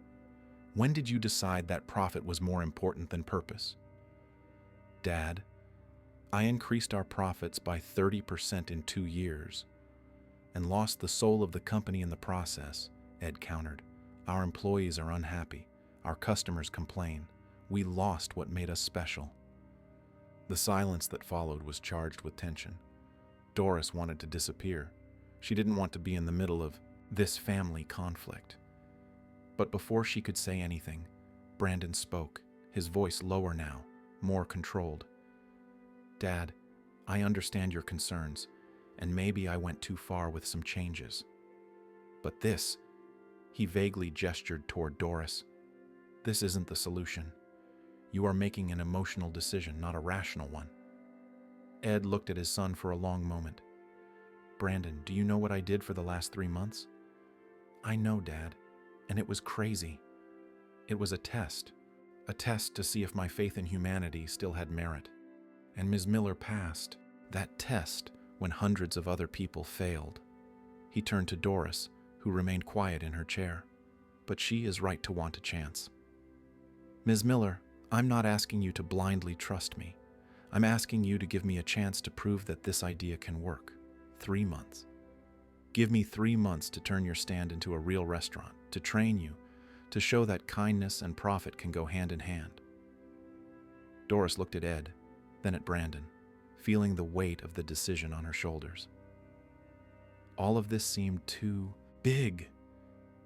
When did you decide that profit was more important than purpose?" "Dad, I increased our profits by 30% in 2 years and lost the soul of the company in the process," Ed countered. "Our employees are unhappy. Our customers complain. We lost what made us special." The silence that followed was charged with tension. Doris wanted to disappear. She didn't want to be in the middle of this family conflict. But before she could say anything, Brandon spoke, his voice lower now, more controlled. "Dad, I understand your concerns, and maybe I went too far with some changes. But this," he vaguely gestured toward Doris, "this isn't the solution. You are making an emotional decision, not a rational one." Ed looked at his son for a long moment. "Brandon, do you know what I did for the last 3 months?" "I know, Dad, and it was crazy. It was a test to see if my faith in humanity still had merit. And Ms. Miller passed that test when hundreds of other people failed." He turned to Doris, who remained quiet in her chair. "But she is right to want a chance. Ms. Miller, I'm not asking you to blindly trust me. I'm asking you to give me a chance to prove that this idea can work. 3 months. Give me 3 months to turn your stand into a real restaurant, to train you, to show that kindness and profit can go hand in hand." Doris looked at Ed, then at Brandon, feeling the weight of the decision on her shoulders. All of this seemed too big,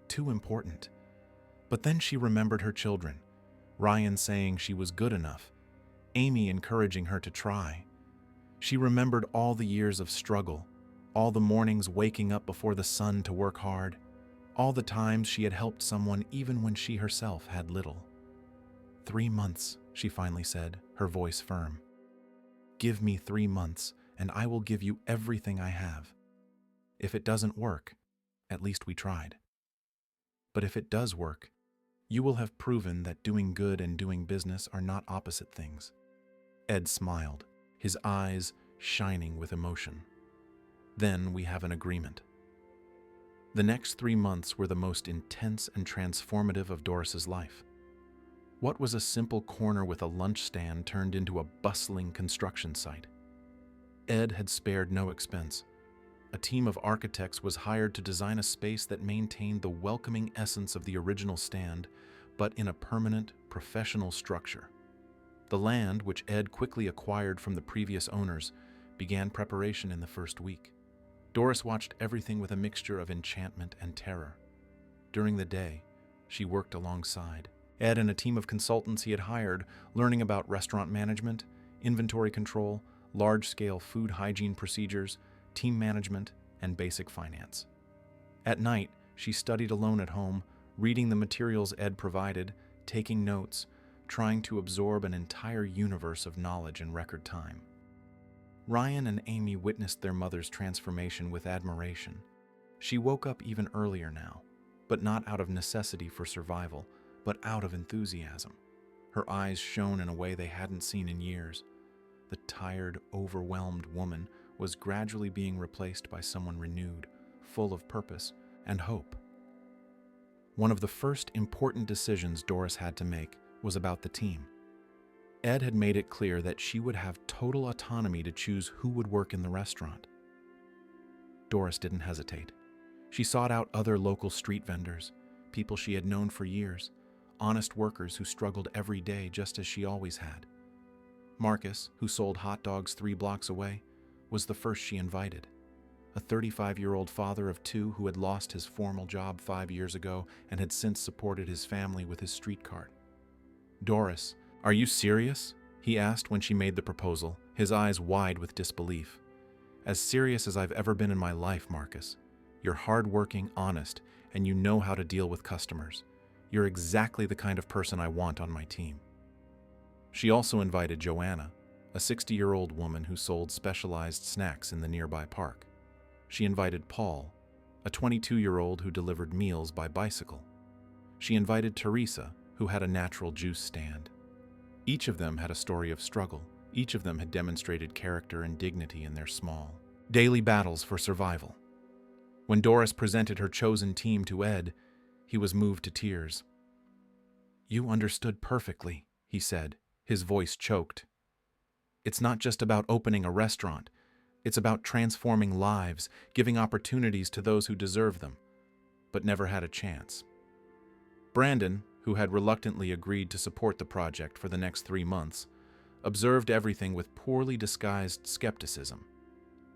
too important. But then she remembered her children, Ryan saying she was good enough, Amy encouraging her to try. She remembered all the years of struggle, all the mornings waking up before the sun to work hard, all the times she had helped someone even when she herself had little. 3 months, she finally said, her voice firm. "Give me 3 months, and I will give you everything I have. If it doesn't work, at least we tried. But if it does work, you will have proven that doing good and doing business are not opposite things." Ed smiled, his eyes shining with emotion. "Then we have an agreement." The next 3 months were the most intense and transformative of Doris's life. What was a simple corner with a lunch stand turned into a bustling construction site? Ed had spared no expense. A team of architects was hired to design a space that maintained the welcoming essence of the original stand, but in a permanent, professional structure. The land, which Ed quickly acquired from the previous owners, began preparation in the first week. Doris watched everything with a mixture of enchantment and terror. During the day, she worked alongside Ed and a team of consultants he had hired, learning about restaurant management, inventory control, large-scale food hygiene procedures, team management, and basic finance. At night, she studied alone at home, reading the materials Ed provided, taking notes, trying to absorb an entire universe of knowledge in record time. Ryan and Amy witnessed their mother's transformation with admiration. She woke up even earlier now, but not out of necessity for survival, but out of enthusiasm. Her eyes shone in a way they hadn't seen in years. The tired, overwhelmed woman was gradually being replaced by someone renewed, full of purpose and hope. One of the first important decisions Doris had to make was about the team. Ed had made it clear that she would have total autonomy to choose who would work in the restaurant. Doris didn't hesitate. She sought out other local street vendors, people she had known for years, honest workers who struggled every day just as she always had. Marcus, who sold hot dogs 3 blocks away, was the first she invited. A 35-year-old father of 2 who had lost his formal job 5 years ago and had since supported his family with his street cart. "Doris, are you serious?" he asked when she made the proposal, his eyes wide with disbelief. "As serious as I've ever been in my life, Marcus. You're hardworking, honest, and you know how to deal with customers. You're exactly the kind of person I want on my team." She also invited Joanna, a 60-year-old woman who sold specialized snacks in the nearby park. She invited Paul, a 22-year-old who delivered meals by bicycle. She invited Teresa, who had a natural juice stand. Each of them had a story of struggle. Each of them had demonstrated character and dignity in their small, daily battles for survival. When Doris presented her chosen team to Ed, he was moved to tears. "You understood perfectly," he said, his voice choked. "It's not just about opening a restaurant. It's about transforming lives, giving opportunities to those who deserve them, but never had a chance." Brandon, who had reluctantly agreed to support the project for the next 3 months, observed everything with poorly disguised skepticism.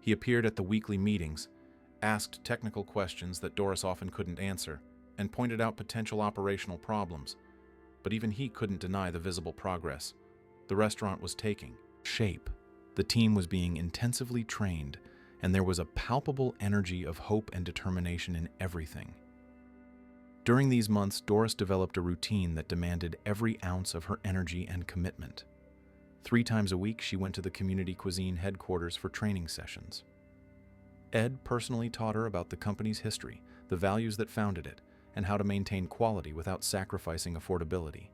He appeared at the weekly meetings, asked technical questions that Doris often couldn't answer, and pointed out potential operational problems. But even he couldn't deny the visible progress. The restaurant was taking shape. The team was being intensively trained, and there was a palpable energy of hope and determination in everything. During these months, Doris developed a routine that demanded every ounce of her energy and commitment. 3 times a week, she went to the community cuisine headquarters for training sessions. Ed personally taught her about the company's history, the values that founded it, and how to maintain quality without sacrificing affordability.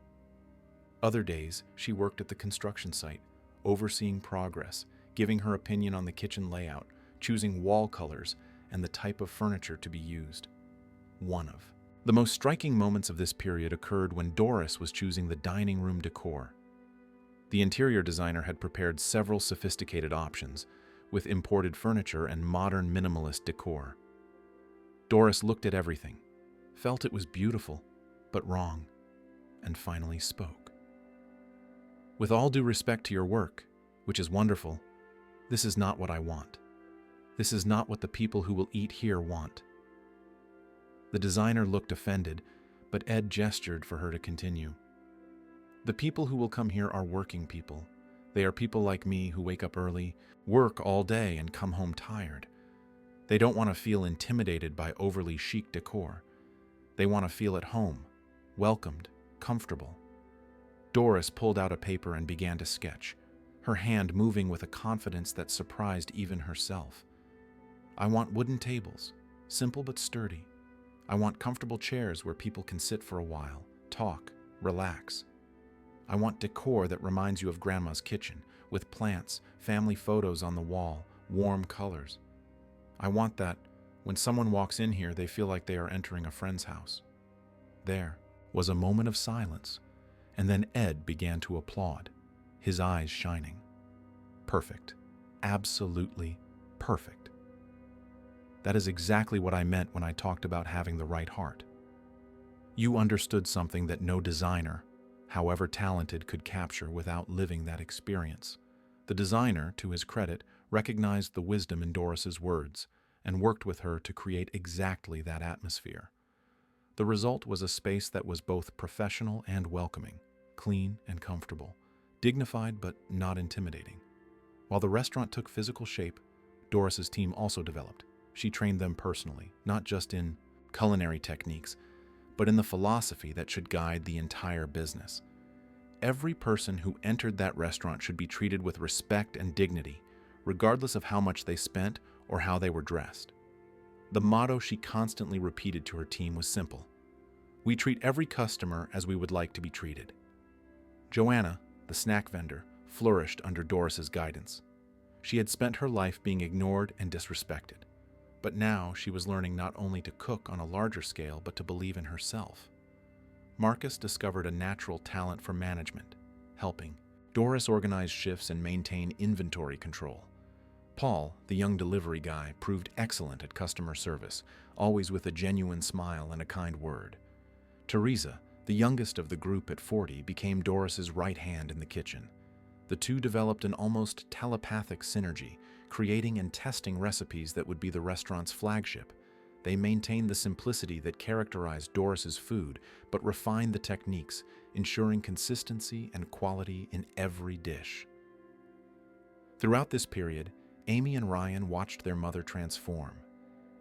Other days, she worked at the construction site, overseeing progress, giving her opinion on the kitchen layout, choosing wall colors, and the type of furniture to be used. One of the most striking moments of this period occurred when Doris was choosing the dining room decor. The interior designer had prepared several sophisticated options, with imported furniture and modern minimalist decor. Doris looked at everything, felt it was beautiful, but wrong, and finally spoke. "With all due respect to your work, which is wonderful, this is not what I want. This is not what the people who will eat here want." The designer looked offended, but Ed gestured for her to continue. "The people who will come here are working people. They are people like me who wake up early, work all day, and come home tired. They don't want to feel intimidated by overly chic decor. They want to feel at home, welcomed, comfortable." Doris pulled out a paper and began to sketch, her hand moving with a confidence that surprised even herself. "I want wooden tables, simple but sturdy. I want comfortable chairs where people can sit for a while, talk, relax. I want decor that reminds you of Grandma's kitchen, with plants, family photos on the wall, warm colors. I want that when someone walks in here, they feel like they are entering a friend's house." There was a moment of silence, and then Ed began to applaud, his eyes shining. "Perfect. Absolutely perfect. That is exactly what I meant when I talked about having the right heart. You understood something that no designer, however talented, could capture without living that experience." The designer, to his credit, recognized the wisdom in Doris's words and worked with her to create exactly that atmosphere. The result was a space that was both professional and welcoming, clean and comfortable, dignified but not intimidating. While the restaurant took physical shape, Doris's team also developed. She trained them personally, not just in culinary techniques, but in the philosophy that should guide the entire business. Every person who entered that restaurant should be treated with respect and dignity, regardless of how much they spent or how they were dressed. The motto she constantly repeated to her team was simple: "We treat every customer as we would like to be treated." Joanna, the snack vendor, flourished under Doris's guidance. She had spent her life being ignored and disrespected, but now she was learning not only to cook on a larger scale but to believe in herself. Marcus discovered a natural talent for management, helping. Doris organized shifts and maintained inventory control. Paul, the young delivery guy, proved excellent at customer service, always with a genuine smile and a kind word. Teresa, the youngest of the group at 40, became Doris's right hand in the kitchen. The two developed an almost telepathic synergy, creating and testing recipes that would be the restaurant's flagship. They maintained the simplicity that characterized Doris's food, but refined the techniques, ensuring consistency and quality in every dish. Throughout this period, Amy and Ryan watched their mother transform.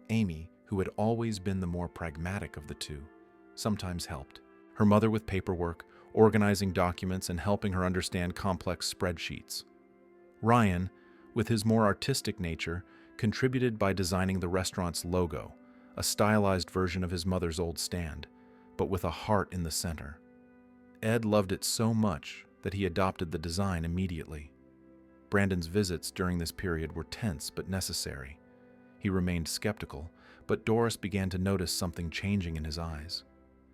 Amy, who had always been the more pragmatic of the two, sometimes helped her mother with paperwork, organizing documents, and helping her understand complex spreadsheets. Ryan, with his more artistic nature, contributed by designing the restaurant's logo, a stylized version of his mother's old stand, but with a heart in the center. Ed loved it so much that he adopted the design immediately. Brandon's visits during this period were tense but necessary. He remained skeptical, but Doris began to notice something changing in his eyes.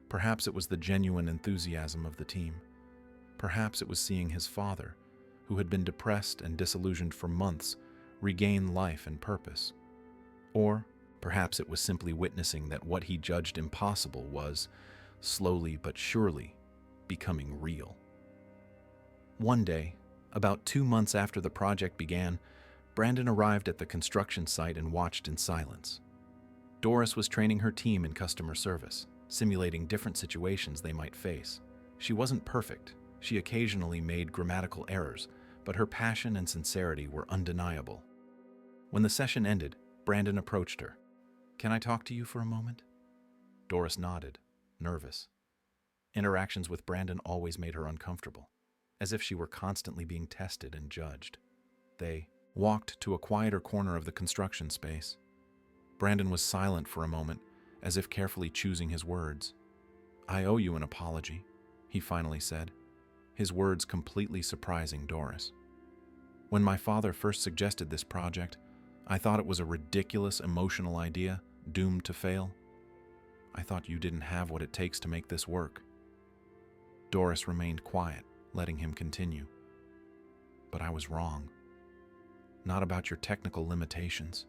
Perhaps it was the genuine enthusiasm of the team. Perhaps it was seeing his father, who had been depressed and disillusioned for months, regain life and purpose. Or perhaps it was simply witnessing that what he judged impossible was, slowly but surely, becoming real. One day, about 2 months after the project began, Brandon arrived at the construction site and watched in silence. Doris was training her team in customer service, simulating different situations they might face. She wasn't perfect. She occasionally made grammatical errors, but her passion and sincerity were undeniable. When the session ended, Brandon approached her. "Can I talk to you for a moment?" Doris nodded, nervous. Interactions with Brandon always made her uncomfortable, as if she were constantly being tested and judged. They walked to a quieter corner of the construction space. Brandon was silent for a moment, as if carefully choosing his words. "I owe you an apology," he finally said, his words completely surprising Doris. "When my father first suggested this project, I thought it was a ridiculous, emotional idea, doomed to fail. I thought you didn't have what it takes to make this work." Doris remained quiet, letting him continue. "But I was wrong. Not about your technical limitations.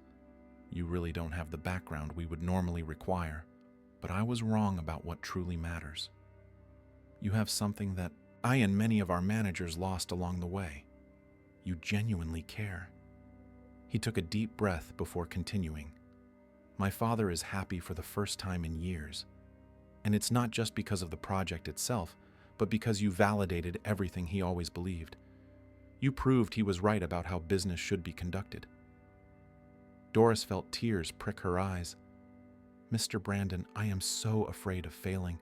You really don't have the background we would normally require. But I was wrong about what truly matters. You have something that I and many of our managers lost along the way. You genuinely care." He took a deep breath before continuing. "My father is happy for the first time in years. And it's not just because of the project itself, but because you validated everything he always believed. You proved he was right about how business should be conducted." Doris felt tears prick her eyes. "Mr. Brandon, I am so afraid of failing,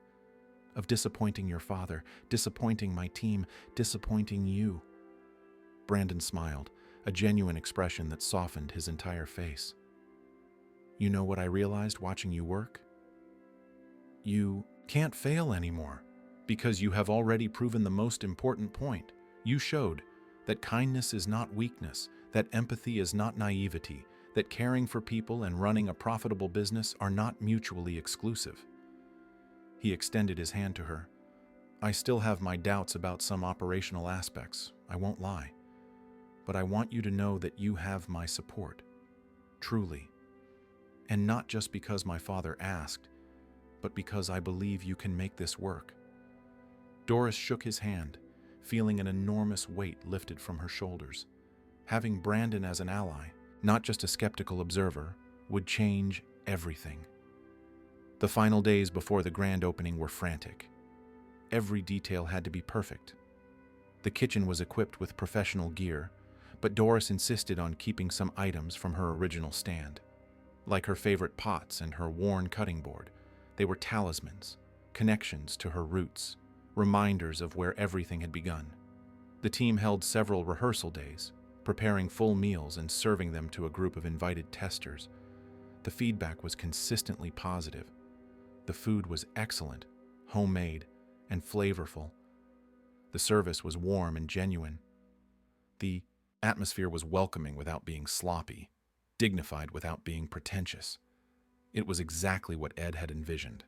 of disappointing your father, disappointing my team, disappointing you." Brandon smiled, a genuine expression that softened his entire face. "You know what I realized watching you work? You can't fail anymore, because you have already proven the most important point. You showed that kindness is not weakness, that empathy is not naivety, that caring for people and running a profitable business are not mutually exclusive." He extended his hand to her. "I still have my doubts about some operational aspects, I won't lie. But I want you to know that you have my support. Truly. And not just because my father asked, but because I believe you can make this work." Doris shook his hand, feeling an enormous weight lifted from her shoulders. Having Brandon as an ally, not just a skeptical observer, would change everything. The final days before the grand opening were frantic. Every detail had to be perfect. The kitchen was equipped with professional gear, but Doris insisted on keeping some items from her original stand. Like her favorite pots and her worn cutting board, they were talismans, connections to her roots, reminders of where everything had begun. The team held several rehearsal days, preparing full meals and serving them to a group of invited testers. The feedback was consistently positive. The food was excellent, homemade, and flavorful. The service was warm and genuine. The atmosphere was welcoming without being sloppy, dignified without being pretentious. It was exactly what Ed had envisioned.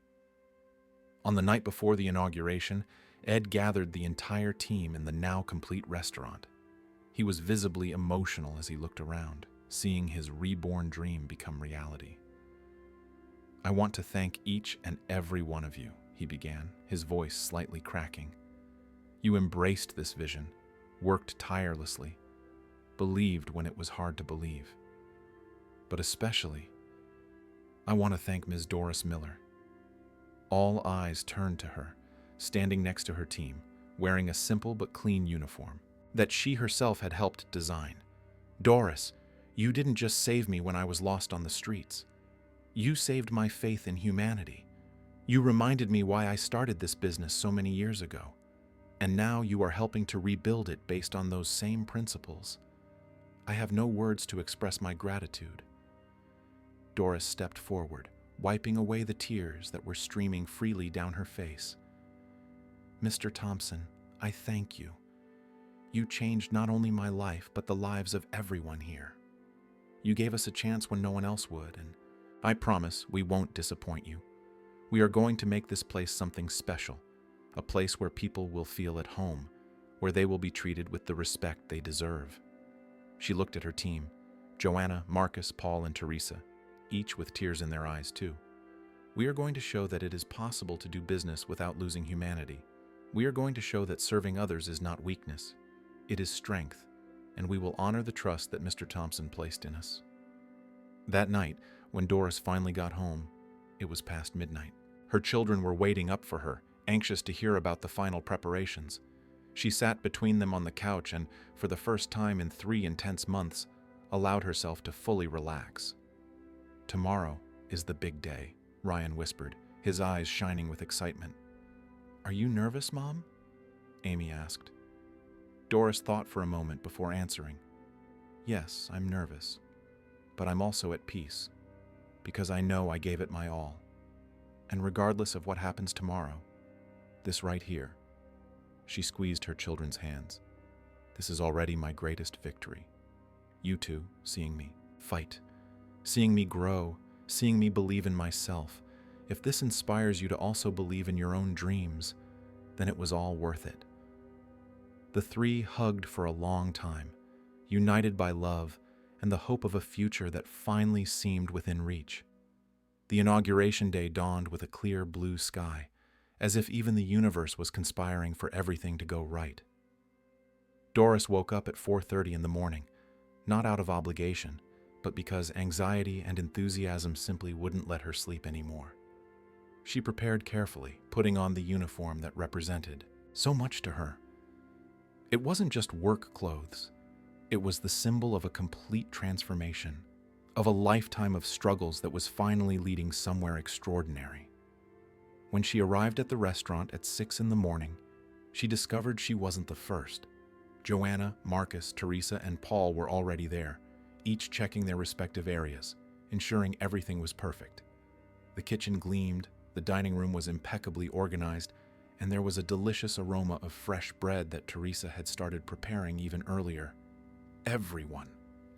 On the night before the inauguration, Ed gathered the entire team in the now complete restaurant. He was visibly emotional as he looked around, seeing his reborn dream become reality. "I want to thank each and every one of you," he began, his voice slightly cracking. "You embraced this vision, worked tirelessly, believed when it was hard to believe. But especially, I want to thank Ms. Doris Miller." All eyes turned to her, standing next to her team, wearing a simple but clean uniform that she herself had helped design. "Doris, you didn't just save me when I was lost on the streets. You saved my faith in humanity. You reminded me why I started this business so many years ago. And now you are helping to rebuild it based on those same principles. I have no words to express my gratitude." Doris stepped forward, wiping away the tears that were streaming freely down her face. "Mr. Thompson, I thank you. You changed not only my life, but the lives of everyone here. You gave us a chance when no one else would, and I promise we won't disappoint you. We are going to make this place something special, a place where people will feel at home, where they will be treated with the respect they deserve." She looked at her team, Joanna, Marcus, Paul, and Teresa, each with tears in their eyes too. "We are going to show that it is possible to do business without losing humanity. We are going to show that serving others is not weakness. It is strength, and we will honor the trust that Mr. Thompson placed in us." That night, when Doris finally got home, it was past midnight. Her children were waiting up for her, anxious to hear about the final preparations. She sat between them on the couch and, for the first time in 3 intense months, allowed herself to fully relax. "Tomorrow is the big day," Ryan whispered, his eyes shining with excitement. "Are you nervous, Mom?" Amy asked. Doris thought for a moment before answering. "Yes, I'm nervous, but I'm also at peace, because I know I gave it my all. And regardless of what happens tomorrow, this right here," she squeezed her children's hands, "this is already my greatest victory. You two, seeing me fight, seeing me grow, seeing me believe in myself. If this inspires you to also believe in your own dreams, then it was all worth it." The three hugged for a long time, united by love and the hope of a future that finally seemed within reach. The inauguration day dawned with a clear blue sky, as if even the universe was conspiring for everything to go right. Doris woke up at 4:30 in the morning, not out of obligation, but because anxiety and enthusiasm simply wouldn't let her sleep anymore. She prepared carefully, putting on the uniform that represented so much to her. It wasn't just work clothes. It was the symbol of a complete transformation, of a lifetime of struggles that was finally leading somewhere extraordinary. When she arrived at the restaurant at 6 in the morning, she discovered she wasn't the first. Joanna, Marcus, Teresa, and Paul were already there, each checking their respective areas, ensuring everything was perfect. The kitchen gleamed, the dining room was impeccably organized, and there was a delicious aroma of fresh bread that Teresa had started preparing even earlier. "Everyone,"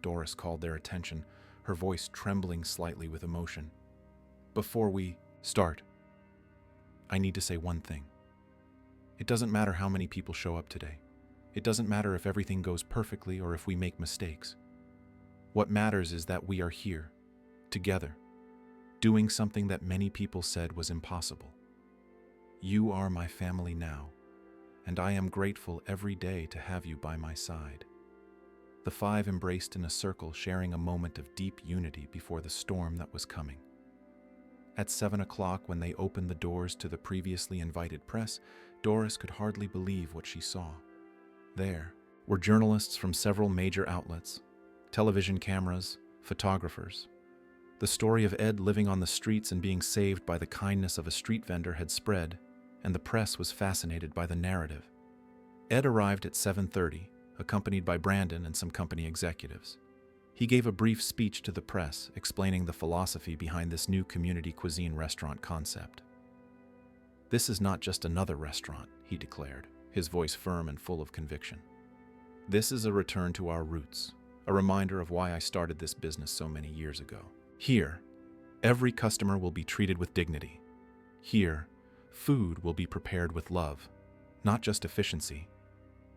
Doris called their attention, her voice trembling slightly with emotion. "Before we start, I need to say one thing. It doesn't matter how many people show up today. It doesn't matter if everything goes perfectly or if we make mistakes. What matters is that we are here, together, doing something that many people said was impossible. You are my family now, and I am grateful every day to have you by my side." The five embraced in a circle, sharing a moment of deep unity before the storm that was coming. At 7 o'clock, when they opened the doors to the previously invited press, Doris could hardly believe what she saw. There were journalists from several major outlets, television cameras, photographers. The story of Ed living on the streets and being saved by the kindness of a street vendor had spread, and the press was fascinated by the narrative. Ed arrived at 7:30, accompanied by Brandon and some company executives. He gave a brief speech to the press, explaining the philosophy behind this new community cuisine restaurant concept. "This is not just another restaurant," he declared, his voice firm and full of conviction. This is a return to our roots, a reminder of why I started this business so many years ago. Here, every customer will be treated with dignity. Here, food will be prepared with love, not just efficiency.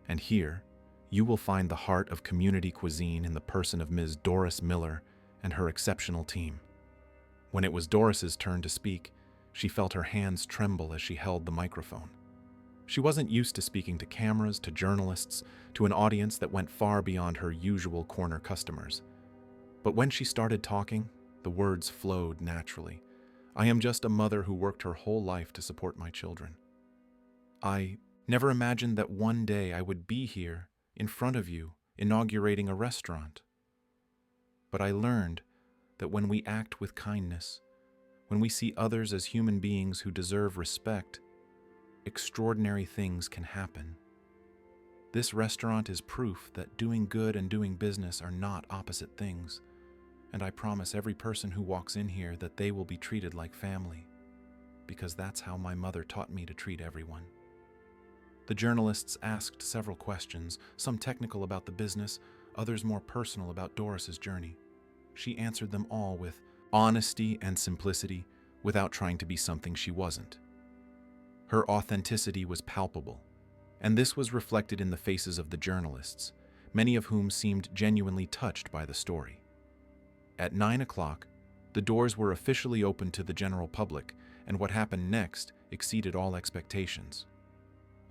And here, you will find the heart of community cuisine in the person of Ms. Doris Miller and her exceptional team. When it was Doris's turn to speak, she felt her hands tremble as she held the microphone. She wasn't used to speaking to cameras, to journalists, to an audience that went far beyond her usual corner customers. But when she started talking, the words flowed naturally. I am just a mother who worked her whole life to support my children. I never imagined that one day I would be here, in front of you, inaugurating a restaurant. But I learned that when we act with kindness, when we see others as human beings who deserve respect, extraordinary things can happen. This restaurant is proof that doing good and doing business are not opposite things, and I promise every person who walks in here that they will be treated like family, because that's how my mother taught me to treat everyone. The journalists asked several questions, some technical about the business, others more personal about Doris's journey. She answered them all with honesty and simplicity, without trying to be something she wasn't. Her authenticity was palpable, and this was reflected in the faces of the journalists, many of whom seemed genuinely touched by the story. At 9 o'clock, the doors were officially opened to the general public, and what happened next exceeded all expectations.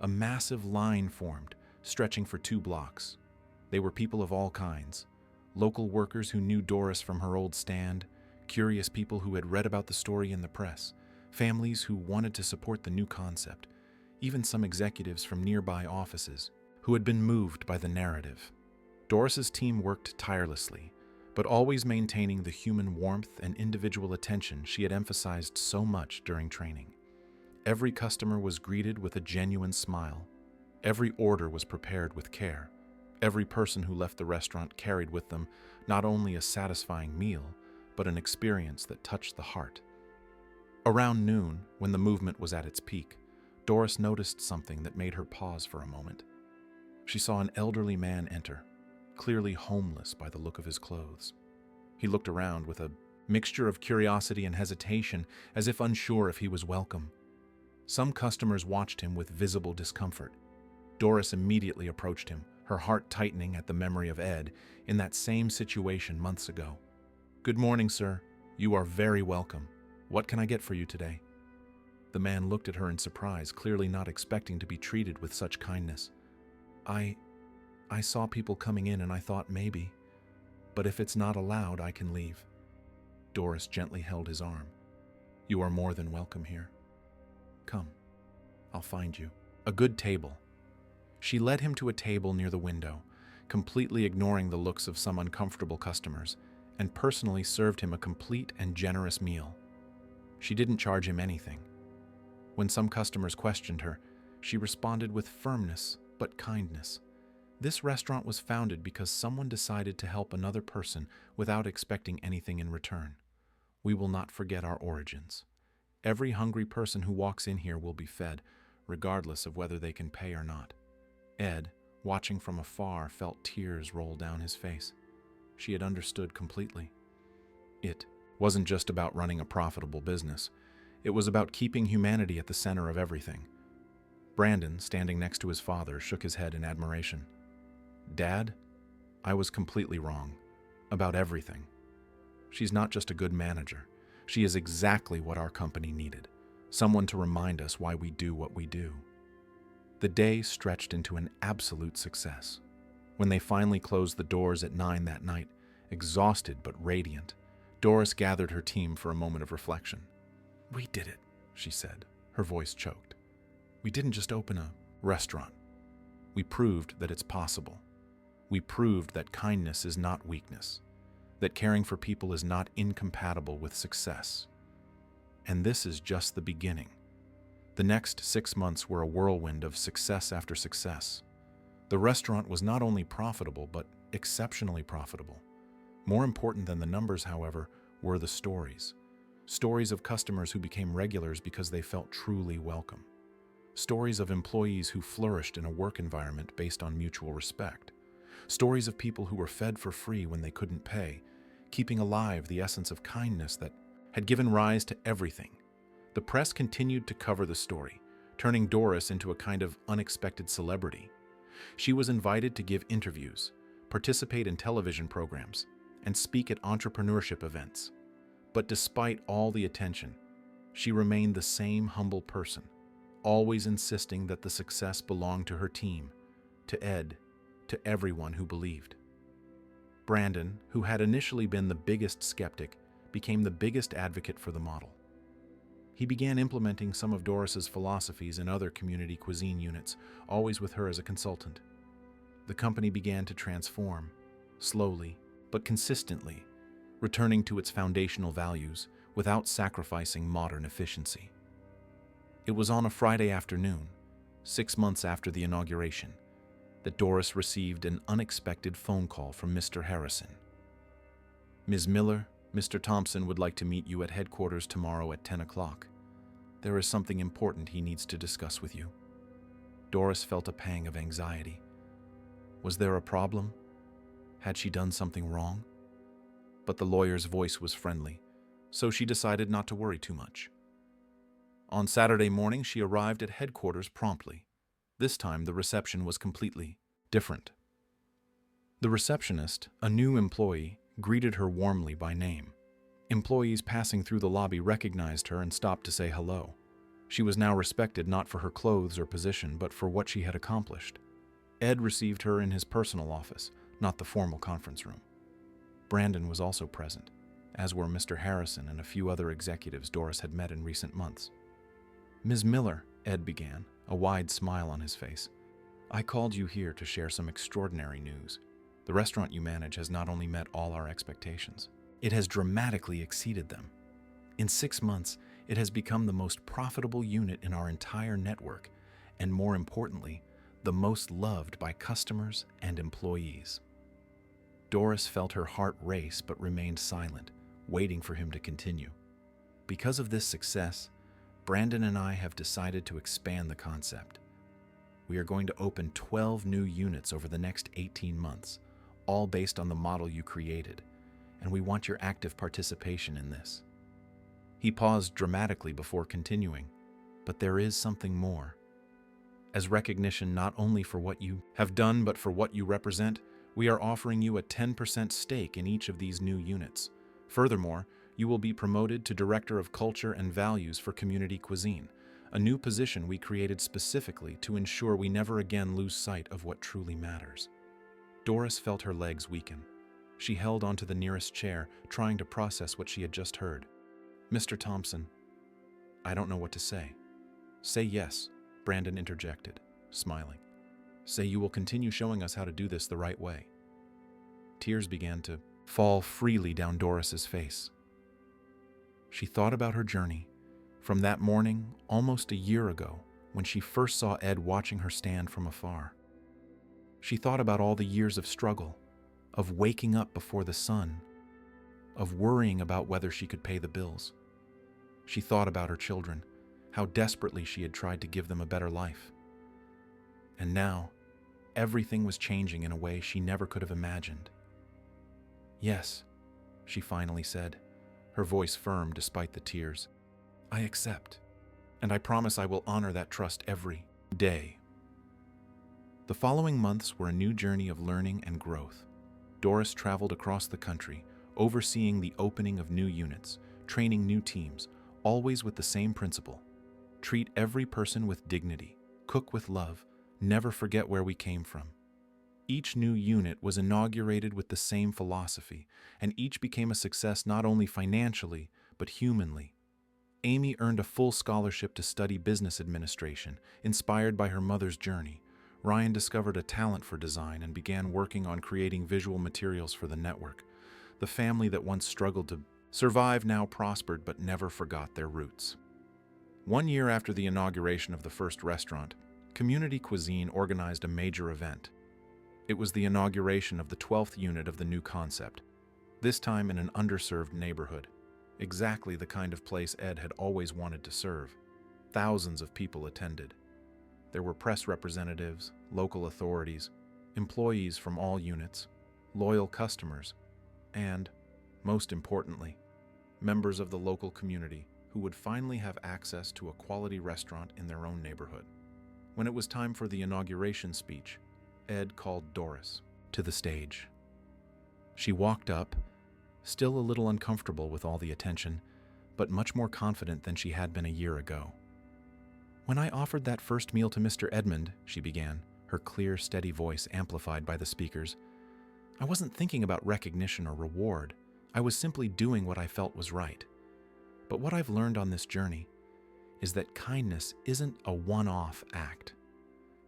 A massive line formed, stretching for 2 blocks. They were people of all kinds, local workers who knew Doris from her old stand, curious people who had read about the story in the press, families who wanted to support the new concept, even some executives from nearby offices who had been moved by the narrative. Doris's team worked tirelessly, but always maintaining the human warmth and individual attention she had emphasized so much during training. Every customer was greeted with a genuine smile. Every order was prepared with care. Every person who left the restaurant carried with them not only a satisfying meal, but an experience that touched the heart. Around noon, when the movement was at its peak, Doris noticed something that made her pause for a moment. She saw an elderly man enter, clearly homeless by the look of his clothes. He looked around with a mixture of curiosity and hesitation, as if unsure if he was welcome. Some customers watched him with visible discomfort. Doris immediately approached him, her heart tightening at the memory of Ed in that same situation months ago. "Good morning, sir. You are very welcome. What can I get for you today?" The man looked at her in surprise, clearly not expecting to be treated with such kindness. I saw people coming in and I thought maybe, but if it's not allowed, I can leave." Doris gently held his arm. "You are more than welcome here. Come, I'll find you a good table." She led him to a table near the window, completely ignoring the looks of some uncomfortable customers, and personally served him a complete and generous meal. She didn't charge him anything. When some customers questioned her, she responded with firmness but kindness. This restaurant was founded because someone decided to help another person without expecting anything in return. We will not forget our origins. Every hungry person who walks in here will be fed, regardless of whether they can pay or not. Ed, watching from afar, felt tears roll down his face. She had understood completely. It wasn't just about running a profitable business. It was about keeping humanity at the center of everything. Brandon, standing next to his father, shook his head in admiration. "Dad, I was completely wrong. About everything. She's not just a good manager. She is exactly what our company needed. Someone to remind us why we do what we do." The day stretched into an absolute success. When they finally closed the doors at 9 that night, exhausted but radiant, Doris gathered her team for a moment of reflection. "We did it," she said, her voice choked. "We didn't just open a restaurant. We proved that it's possible. We proved that kindness is not weakness, that caring for people is not incompatible with success. And this is just the beginning. The next 6 months were a whirlwind of success after success. The restaurant was not only profitable, but exceptionally profitable. More important than the numbers, however, were the stories. Stories of customers who became regulars because they felt truly welcome. Stories of employees who flourished in a work environment based on mutual respect. Stories of people who were fed for free when they couldn't pay, keeping alive the essence of kindness that had given rise to everything. The press continued to cover the story, turning Doris into a kind of unexpected celebrity. She was invited to give interviews, participate in television programs, and speak at entrepreneurship events. But despite all the attention, she remained the same humble person, always insisting that the success belonged to her team, to Ed, to everyone who believed. Brandon, who had initially been the biggest skeptic, became the biggest advocate for the model. He began implementing some of Doris's philosophies in other community cuisine units, always with her as a consultant. The company began to transform, slowly but consistently, returning to its foundational values without sacrificing modern efficiency. It was on a Friday afternoon, 6 months after the inauguration, that Doris received an unexpected phone call from Mr. Harrison. "Ms. Miller, Mr. Thompson would like to meet you at headquarters tomorrow at 10 o'clock. There is something important he needs to discuss with you." Doris felt a pang of anxiety. Was there a problem? Had she done something wrong? But the lawyer's voice was friendly, so she decided not to worry too much. On Saturday morning, she arrived at headquarters promptly. This time, the reception was completely different. The receptionist, a new employee, greeted her warmly by name. Employees passing through the lobby recognized her and stopped to say hello. She was now respected not for her clothes or position, but for what she had accomplished. Ed received her in his personal office, not the formal conference room. Brandon was also present, as were Mr. Harrison and a few other executives Doris had met in recent months. "Ms. Miller," Ed began, a wide smile on his face, "I called you here to share some extraordinary news. The restaurant you manage has not only met all our expectations, it has dramatically exceeded them. In 6 months, it has become the most profitable unit in our entire network, and more importantly, the most loved by customers and employees." Doris felt her heart race but remained silent, waiting for him to continue. "Because of this success, Brandon and I have decided to expand the concept. We are going to open 12 new units over the next 18 months, all based on the model you created, and we want your active participation in this." He paused dramatically before continuing, "But there is something more. As recognition not only for what you have done but for what you represent, we are offering you a 10% stake in each of these new units. Furthermore, you will be promoted to Director of Culture and Values for Community Cuisine, a new position we created specifically to ensure we never again lose sight of what truly matters." Doris felt her legs weaken. She held onto the nearest chair, trying to process what she had just heard. "Mr. Thompson, I don't know what to say." "Say yes," Brandon interjected, smiling. "Say you will continue showing us how to do this the right way." Tears began to fall freely down Doris's face. She thought about her journey, from that morning almost a year ago when she first saw Ed watching her stand from afar. She thought about all the years of struggle, of waking up before the sun, of worrying about whether she could pay the bills. She thought about her children, how desperately she had tried to give them a better life. And now, everything was changing in a way she never could have imagined. "Yes," she finally said, her voice firm despite the tears. "I accept, and I promise I will honor that trust every day." The following months were a new journey of learning and growth. Doris traveled across the country, overseeing the opening of new units, training new teams, always with the same principle: treat every person with dignity, cook with love, never forget where we came from. Each new unit was inaugurated with the same philosophy, and each became a success not only financially, but humanly. Amy earned a full scholarship to study business administration, inspired by her mother's journey. Ryan discovered a talent for design and began working on creating visual materials for the network. The family that once struggled to survive now prospered but never forgot their roots. 1 year after the inauguration of the first restaurant, Community Cuisine organized a major event. It was the inauguration of the 12th unit of the new concept, this time in an underserved neighborhood, exactly the kind of place Ed had always wanted to serve. Thousands of people attended. There were press representatives, local authorities, employees from all units, loyal customers, and, most importantly, members of the local community who would finally have access to a quality restaurant in their own neighborhood. When it was time for the inauguration speech, Ed called Doris to the stage. She walked up, still a little uncomfortable with all the attention, but much more confident than she had been a year ago. "When I offered that first meal to Mr. Edmund," she began, her clear, steady voice amplified by the speakers, "I wasn't thinking about recognition or reward. I was simply doing what I felt was right. But what I've learned on this journey is that kindness isn't a one-off act.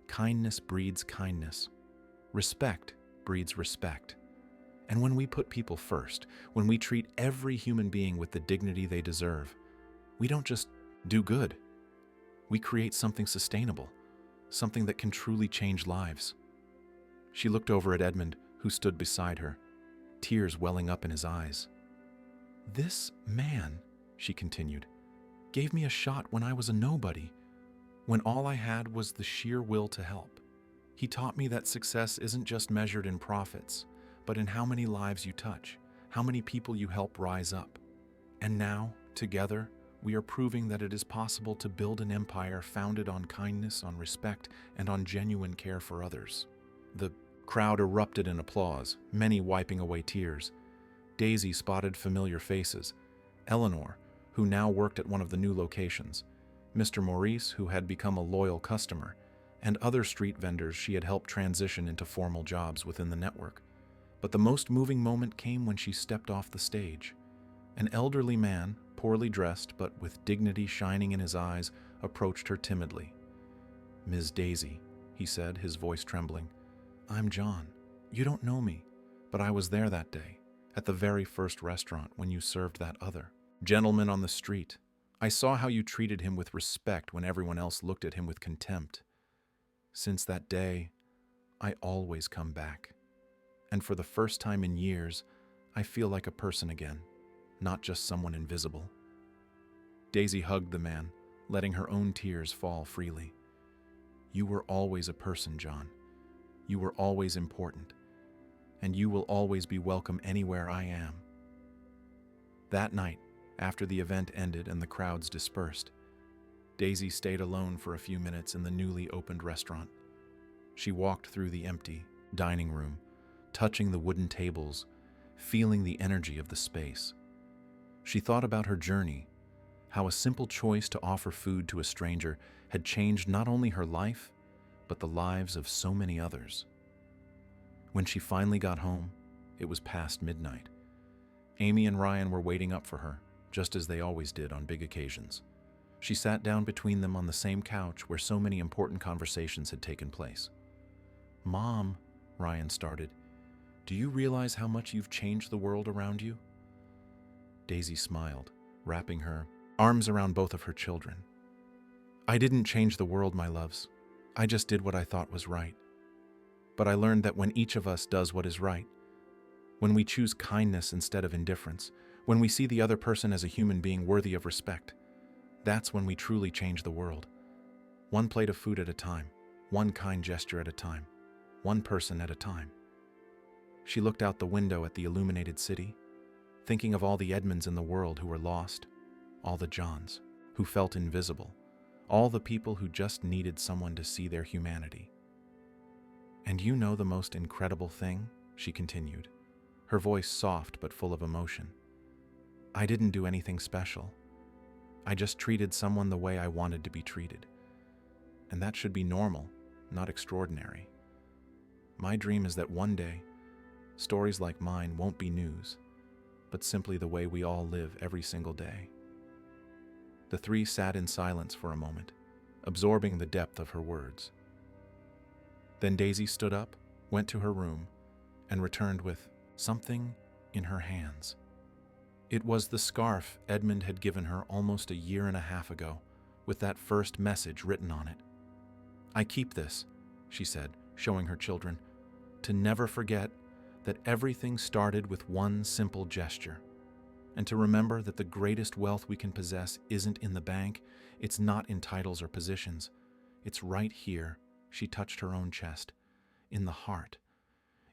Kindness breeds kindness. Respect breeds respect. And when we put people first, when we treat every human being with the dignity they deserve, we don't just do good. We create something sustainable, something that can truly change lives." She looked over at Edmund, who stood beside her, tears welling up in his eyes. "This man," she continued, "gave me a shot when I was a nobody, when all I had was the sheer will to help. He taught me that success isn't just measured in profits, but in how many lives you touch, how many people you help rise up. And now, together, we are proving that it is possible to build an empire founded on kindness, on respect, and on genuine care for others." The crowd erupted in applause, many wiping away tears. Daisy spotted familiar faces: Eleanor, who now worked at one of the new locations, Mr. Maurice, who had become a loyal customer, and other street vendors she had helped transition into formal jobs within the network. But the most moving moment came when she stepped off the stage. An elderly man, poorly dressed but with dignity shining in his eyes, approached her timidly. "Ms. Daisy," he said, his voice trembling, "I'm John. You don't know me, but I was there that day, at the very first restaurant when you served that other gentleman on the street. I saw how you treated him with respect when everyone else looked at him with contempt. Since that day, I always come back. And for the first time in years, I feel like a person again, not just someone invisible." Daisy hugged the man, letting her own tears fall freely. "You were always a person, John. You were always important. And you will always be welcome anywhere I am." That night, after the event ended and the crowds dispersed, Daisy stayed alone for a few minutes in the newly opened restaurant. She walked through the empty dining room, touching the wooden tables, feeling the energy of the space. She thought about her journey, how a simple choice to offer food to a stranger had changed not only her life, but the lives of so many others. When she finally got home, it was past midnight. Amy and Ryan were waiting up for her, just as they always did on big occasions. She sat down between them on the same couch where so many important conversations had taken place. "Mom," Ryan started, "do you realize how much you've changed the world around you?" Daisy smiled, wrapping her arms around both of her children. "I didn't change the world, my loves. I just did what I thought was right. But I learned that when each of us does what is right, when we choose kindness instead of indifference, when we see the other person as a human being worthy of respect, that's when we truly change the world. One plate of food at a time, one kind gesture at a time, one person at a time." She looked out the window at the illuminated city, thinking of all the Edmunds in the world who were lost, all the Johns who felt invisible, all the people who just needed someone to see their humanity. "And you know the most incredible thing?" she continued, her voice soft but full of emotion. "I didn't do anything special. I just treated someone the way I wanted to be treated. And that should be normal, not extraordinary. My dream is that one day, stories like mine won't be news, but simply the way we all live every single day." The three sat in silence for a moment, absorbing the depth of her words. Then Daisy stood up, went to her room, and returned with something in her hands. It was the scarf Edmund had given her almost a year and a half ago, with that first message written on it. "I keep this," she said, showing her children, "to never forget that everything started with one simple gesture, and to remember that the greatest wealth we can possess isn't in the bank, it's not in titles or positions. It's right here," she touched her own chest. in the heart,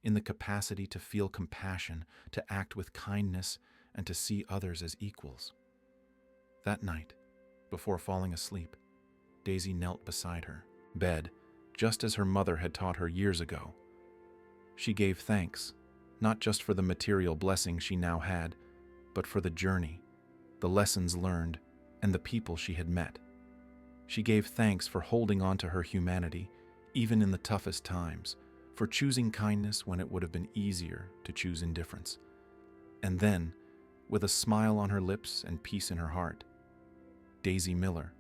in the capacity to feel compassion, to act with kindness, and to see others as equals. That night, before falling asleep, Daisy knelt beside her bed, just as her mother had taught her years ago. She gave thanks, not just for the material blessings she now had, but for the journey, the lessons learned, and the people she had met. She gave thanks for holding on to her humanity, even in the toughest times, for choosing kindness when it would have been easier to choose indifference. And then, with a smile on her lips and peace in her heart, Daisy Miller,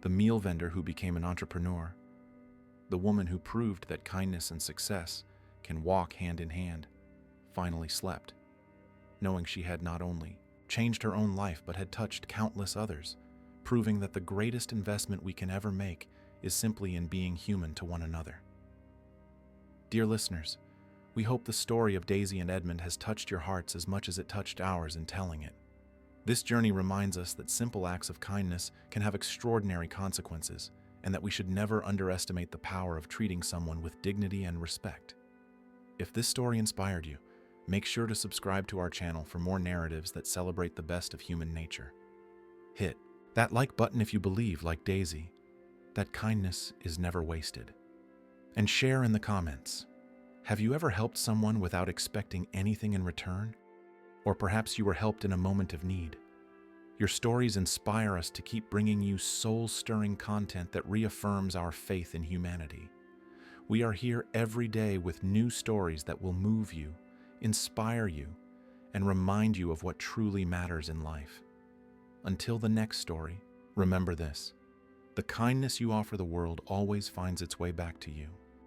the meal vendor who became an entrepreneur, the woman who proved that kindness and success can walk hand in hand, finally slept, knowing she had not only changed her own life but had touched countless others, proving that the greatest investment we can ever make is simply in being human to one another. Dear listeners, we hope the story of Daisy and Edmund has touched your hearts as much as it touched ours in telling it. This journey reminds us that simple acts of kindness can have extraordinary consequences, and that we should never underestimate the power of treating someone with dignity and respect. If this story inspired you, make sure to subscribe to our channel for more narratives that celebrate the best of human nature. Hit that like button if you believe, like Daisy, that kindness is never wasted. And share in the comments. Have you ever helped someone without expecting anything in return? Or perhaps you were helped in a moment of need. Your stories inspire us to keep bringing you soul-stirring content that reaffirms our faith in humanity. We are here every day with new stories that will move you, inspire you, and remind you of what truly matters in life. Until the next story, remember this: the kindness you offer the world always finds its way back to you.